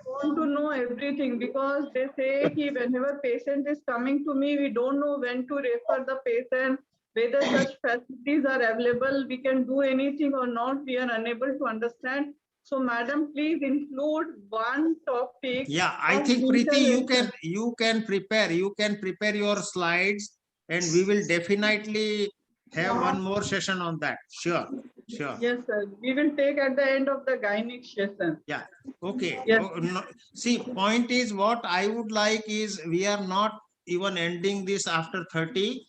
want to know everything, because they say that whenever patient is coming to me, we don't know when to refer the patient, whether such facilities are available, we can do anything or not, we are unable to understand. So madam, please include one topic. Yeah, I think Preeti, you can prepare your slides, and we will definitely have one more session on that. Sure. Yes, sir. We will take at the end of the gynec session. Yeah. Okay. Yes. Oh, no. See, point is, what I would like is, we are not even ending this after 30.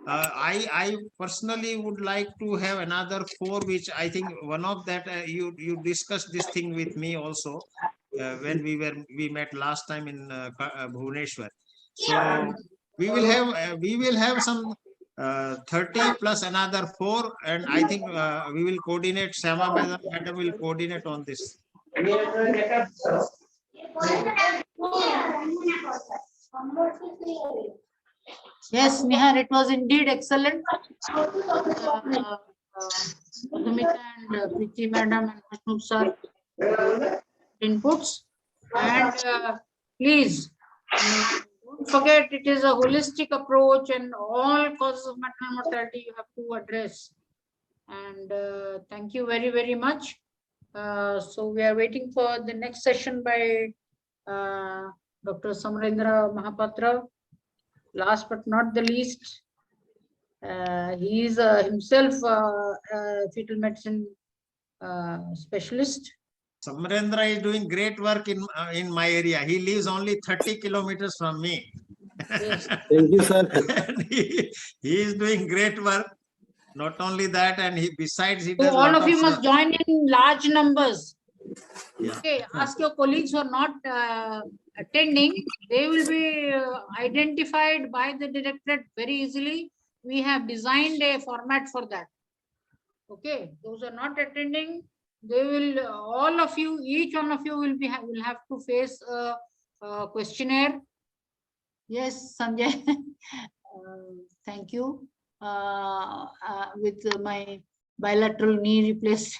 I personally would like to have another 4, which I think one of that you discussed this thing with me also when we met last time in Bhubaneswar. So we will have some 30 plus another 4, and I think we will coordinate. Sama madam will coordinate on this. Yes, Nihar, it was indeed excellent. Madhumita and Preeti madam and Vishnu sir inputs. And please, don't forget, it is a holistic approach, and all causes of maternal mortality you have to address. And thank you very, very much. So we are waiting for the next session by Dr. Samarendra Mahapatra. Last but not the least, he is himself a fetal medicine specialist. Samarendra is doing great work in my area. He lives only 30 kilometers from me. Yes. Thank you, sir. he is doing great work. Not only that, and besides he So does all of you must join in large numbers. Yeah. Okay, ask your colleagues who are not attending. They will be identified by the directorate very easily. We have designed a format for that. Okay, those who are not attending, they will, all of you, each one of you will have to face a questionnaire. Yes, Sanjay. Thank you. With my bilateral knee replaced,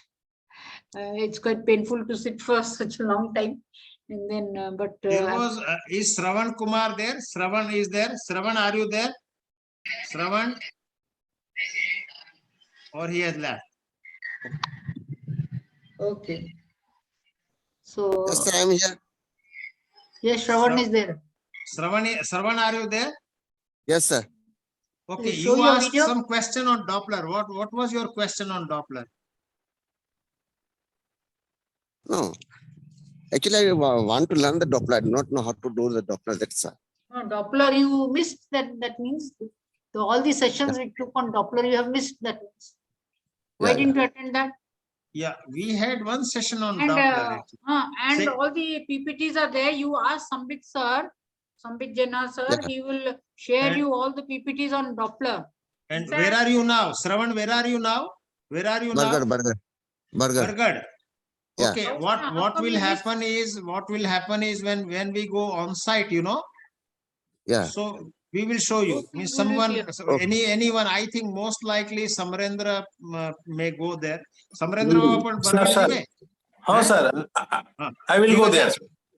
it's quite painful to sit for such a long time. And then, there was is Shravan Kumar there? Shravan is there. Shravan, are you there? Shravan, or he has left? Okay. So yes, sir, I am here. Yes, Shravan is there. Shravan, are you there? Yes, sir. Okay, Show you your asked video. some question on Doppler. What was your question on Doppler? No, actually, I want to learn the Doppler. I do not know how to do the Doppler. That's all. No, Doppler, you missed that. That means all the sessions we took on Doppler, you have missed that. Why didn't you attend that? Yeah, we had one session on And, Doppler. and all the PPTs are there. You ask Sambit sir, Sambit Jena sir, Yeah. he will share you all the PPTs on Doppler. And In where fact, are you now? Shravan, where are you now? Where are you now? Burger. Bargad. Yeah. Okay, How what come will you happen is when we go on site, you know. Yeah. So we will show you. Okay, Means we will someone, see. anyone. I think most likely Samarendra may go there. Samarendra, Sir. Oh, sir. I will go there.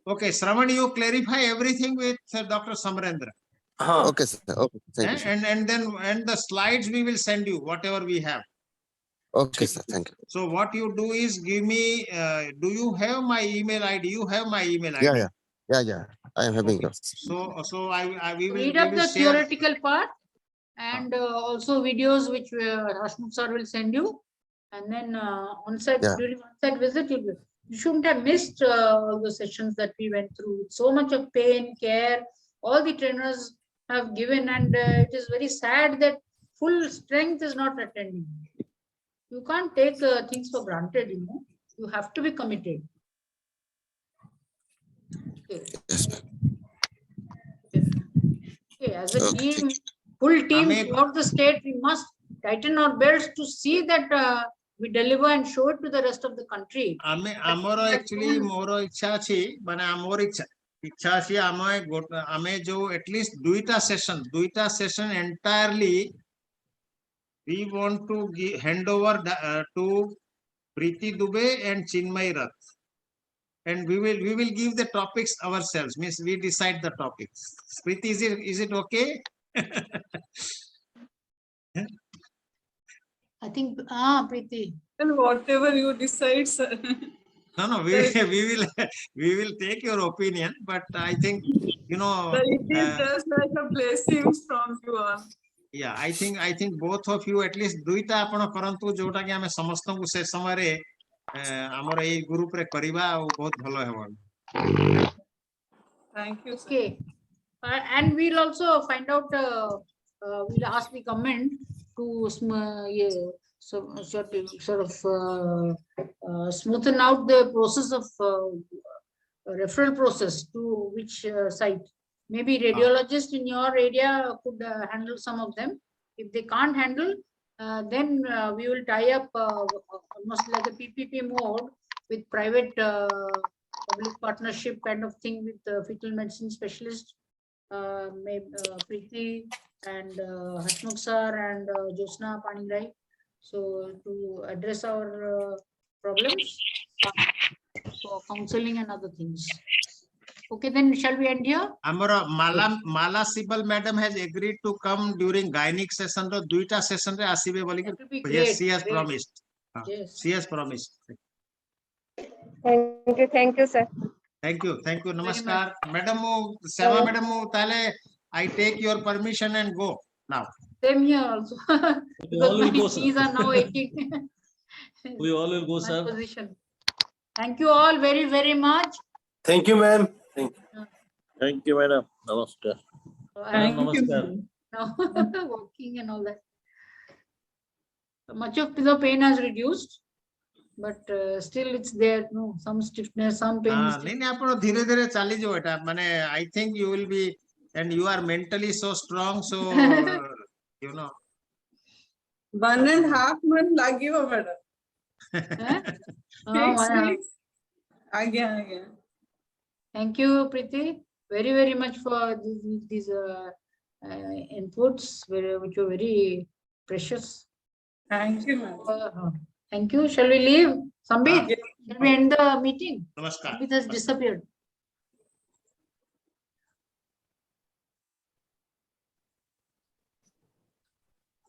Okay, Shravan, you clarify everything with Dr. Samarendra. Okay, sir. Okay, thank you, sir. And the slides we will send you, whatever we have. Okay, sir. Thank you. So what you do is give me, do you have my email ID? You have my email ID. Yeah. I am having yours. So we will Read up the share. theoretical part and also videos which Rashmukh sir will send you. And then on-site, during on-site visit, you shouldn't have missed all the sessions that we went through. So much of pain, care, all the trainers have given, and it is very sad that full strength is not attending. You can't take things for granted, you know. You have to be committed. Okay. Yes, ma'am. Okay, as a Okay. team, full team Ame- throughout the state, we must tighten our belts to see that we deliver and show it to the rest of the country. ଆମେ ଆମର actually ମୋର ଇଚ୍ଛା ଅଛି ମାନେ ଆମର ଇଚ୍ଛା ଅଛି ଆମେ ଯୋଉ at least ଦୁଇଟା session entirely we want to hand over to Preeti Dubey and Chinmay Rath, and we will give the topics ourselves, means we decide the topics. Preeti, is it okay? I think, Preeti. And whatever you decide, sir. No, we will take your opinion, but I think, you know, Sir, it is just like a blessings from you all. yeah, I think both of you at least duita आपण करंतु जोटा कि हमें समस्तଙ୍କୁ से समय रे हमर एई group रे करिबा आ बहुत भलो हेबो. Thank you, sir. Okay. And we'll also find out, we'll ask the government to sort of smoothen out the process of referral process to which site. Maybe radiologists in your area could handle some of them. If they can't handle, then we will tie up almost like a PPP mode with private public partnership kind of thing with fetal medicine specialist, maybe Preeti and Hasmukh sir and Josna Panirai. So to address our problems for counseling and other things. Okay, then shall we end here? Amara Mala Sibal madam has agreed to come during gynec session ro duita session re asibe boli That will be yes, great, she has great. promised. Yes. She has promised. Thank you, sir. Thank you Very namaskar much. madam Seva madam tale I take your permission and go now. Same here also. We all Because will my go, sir. knees are now aching. We all will go, My sir. position. Thank you all very, very much. Thank you, ma'am. Thank you. Thank you, madam. Namaskar. Thank you. Namaskar. Now walking and all that. Much of the pain has reduced, but still it's there. No, some stiffness, some pain. is still- नहीं नहीं आपण धीरे धीरे चली जो एटा माने I think you will be and you are mentally so strong, so you know. 1.5 month lagibo madam. Huh? 6 weeks. Again. Thank you, Preeti, very, very much for these inputs, which were very precious. Thank you, madam. Thank you. Shall we leave? Sambit, Ah. shall we end the meeting? Namaskar. Sambit has disappeared.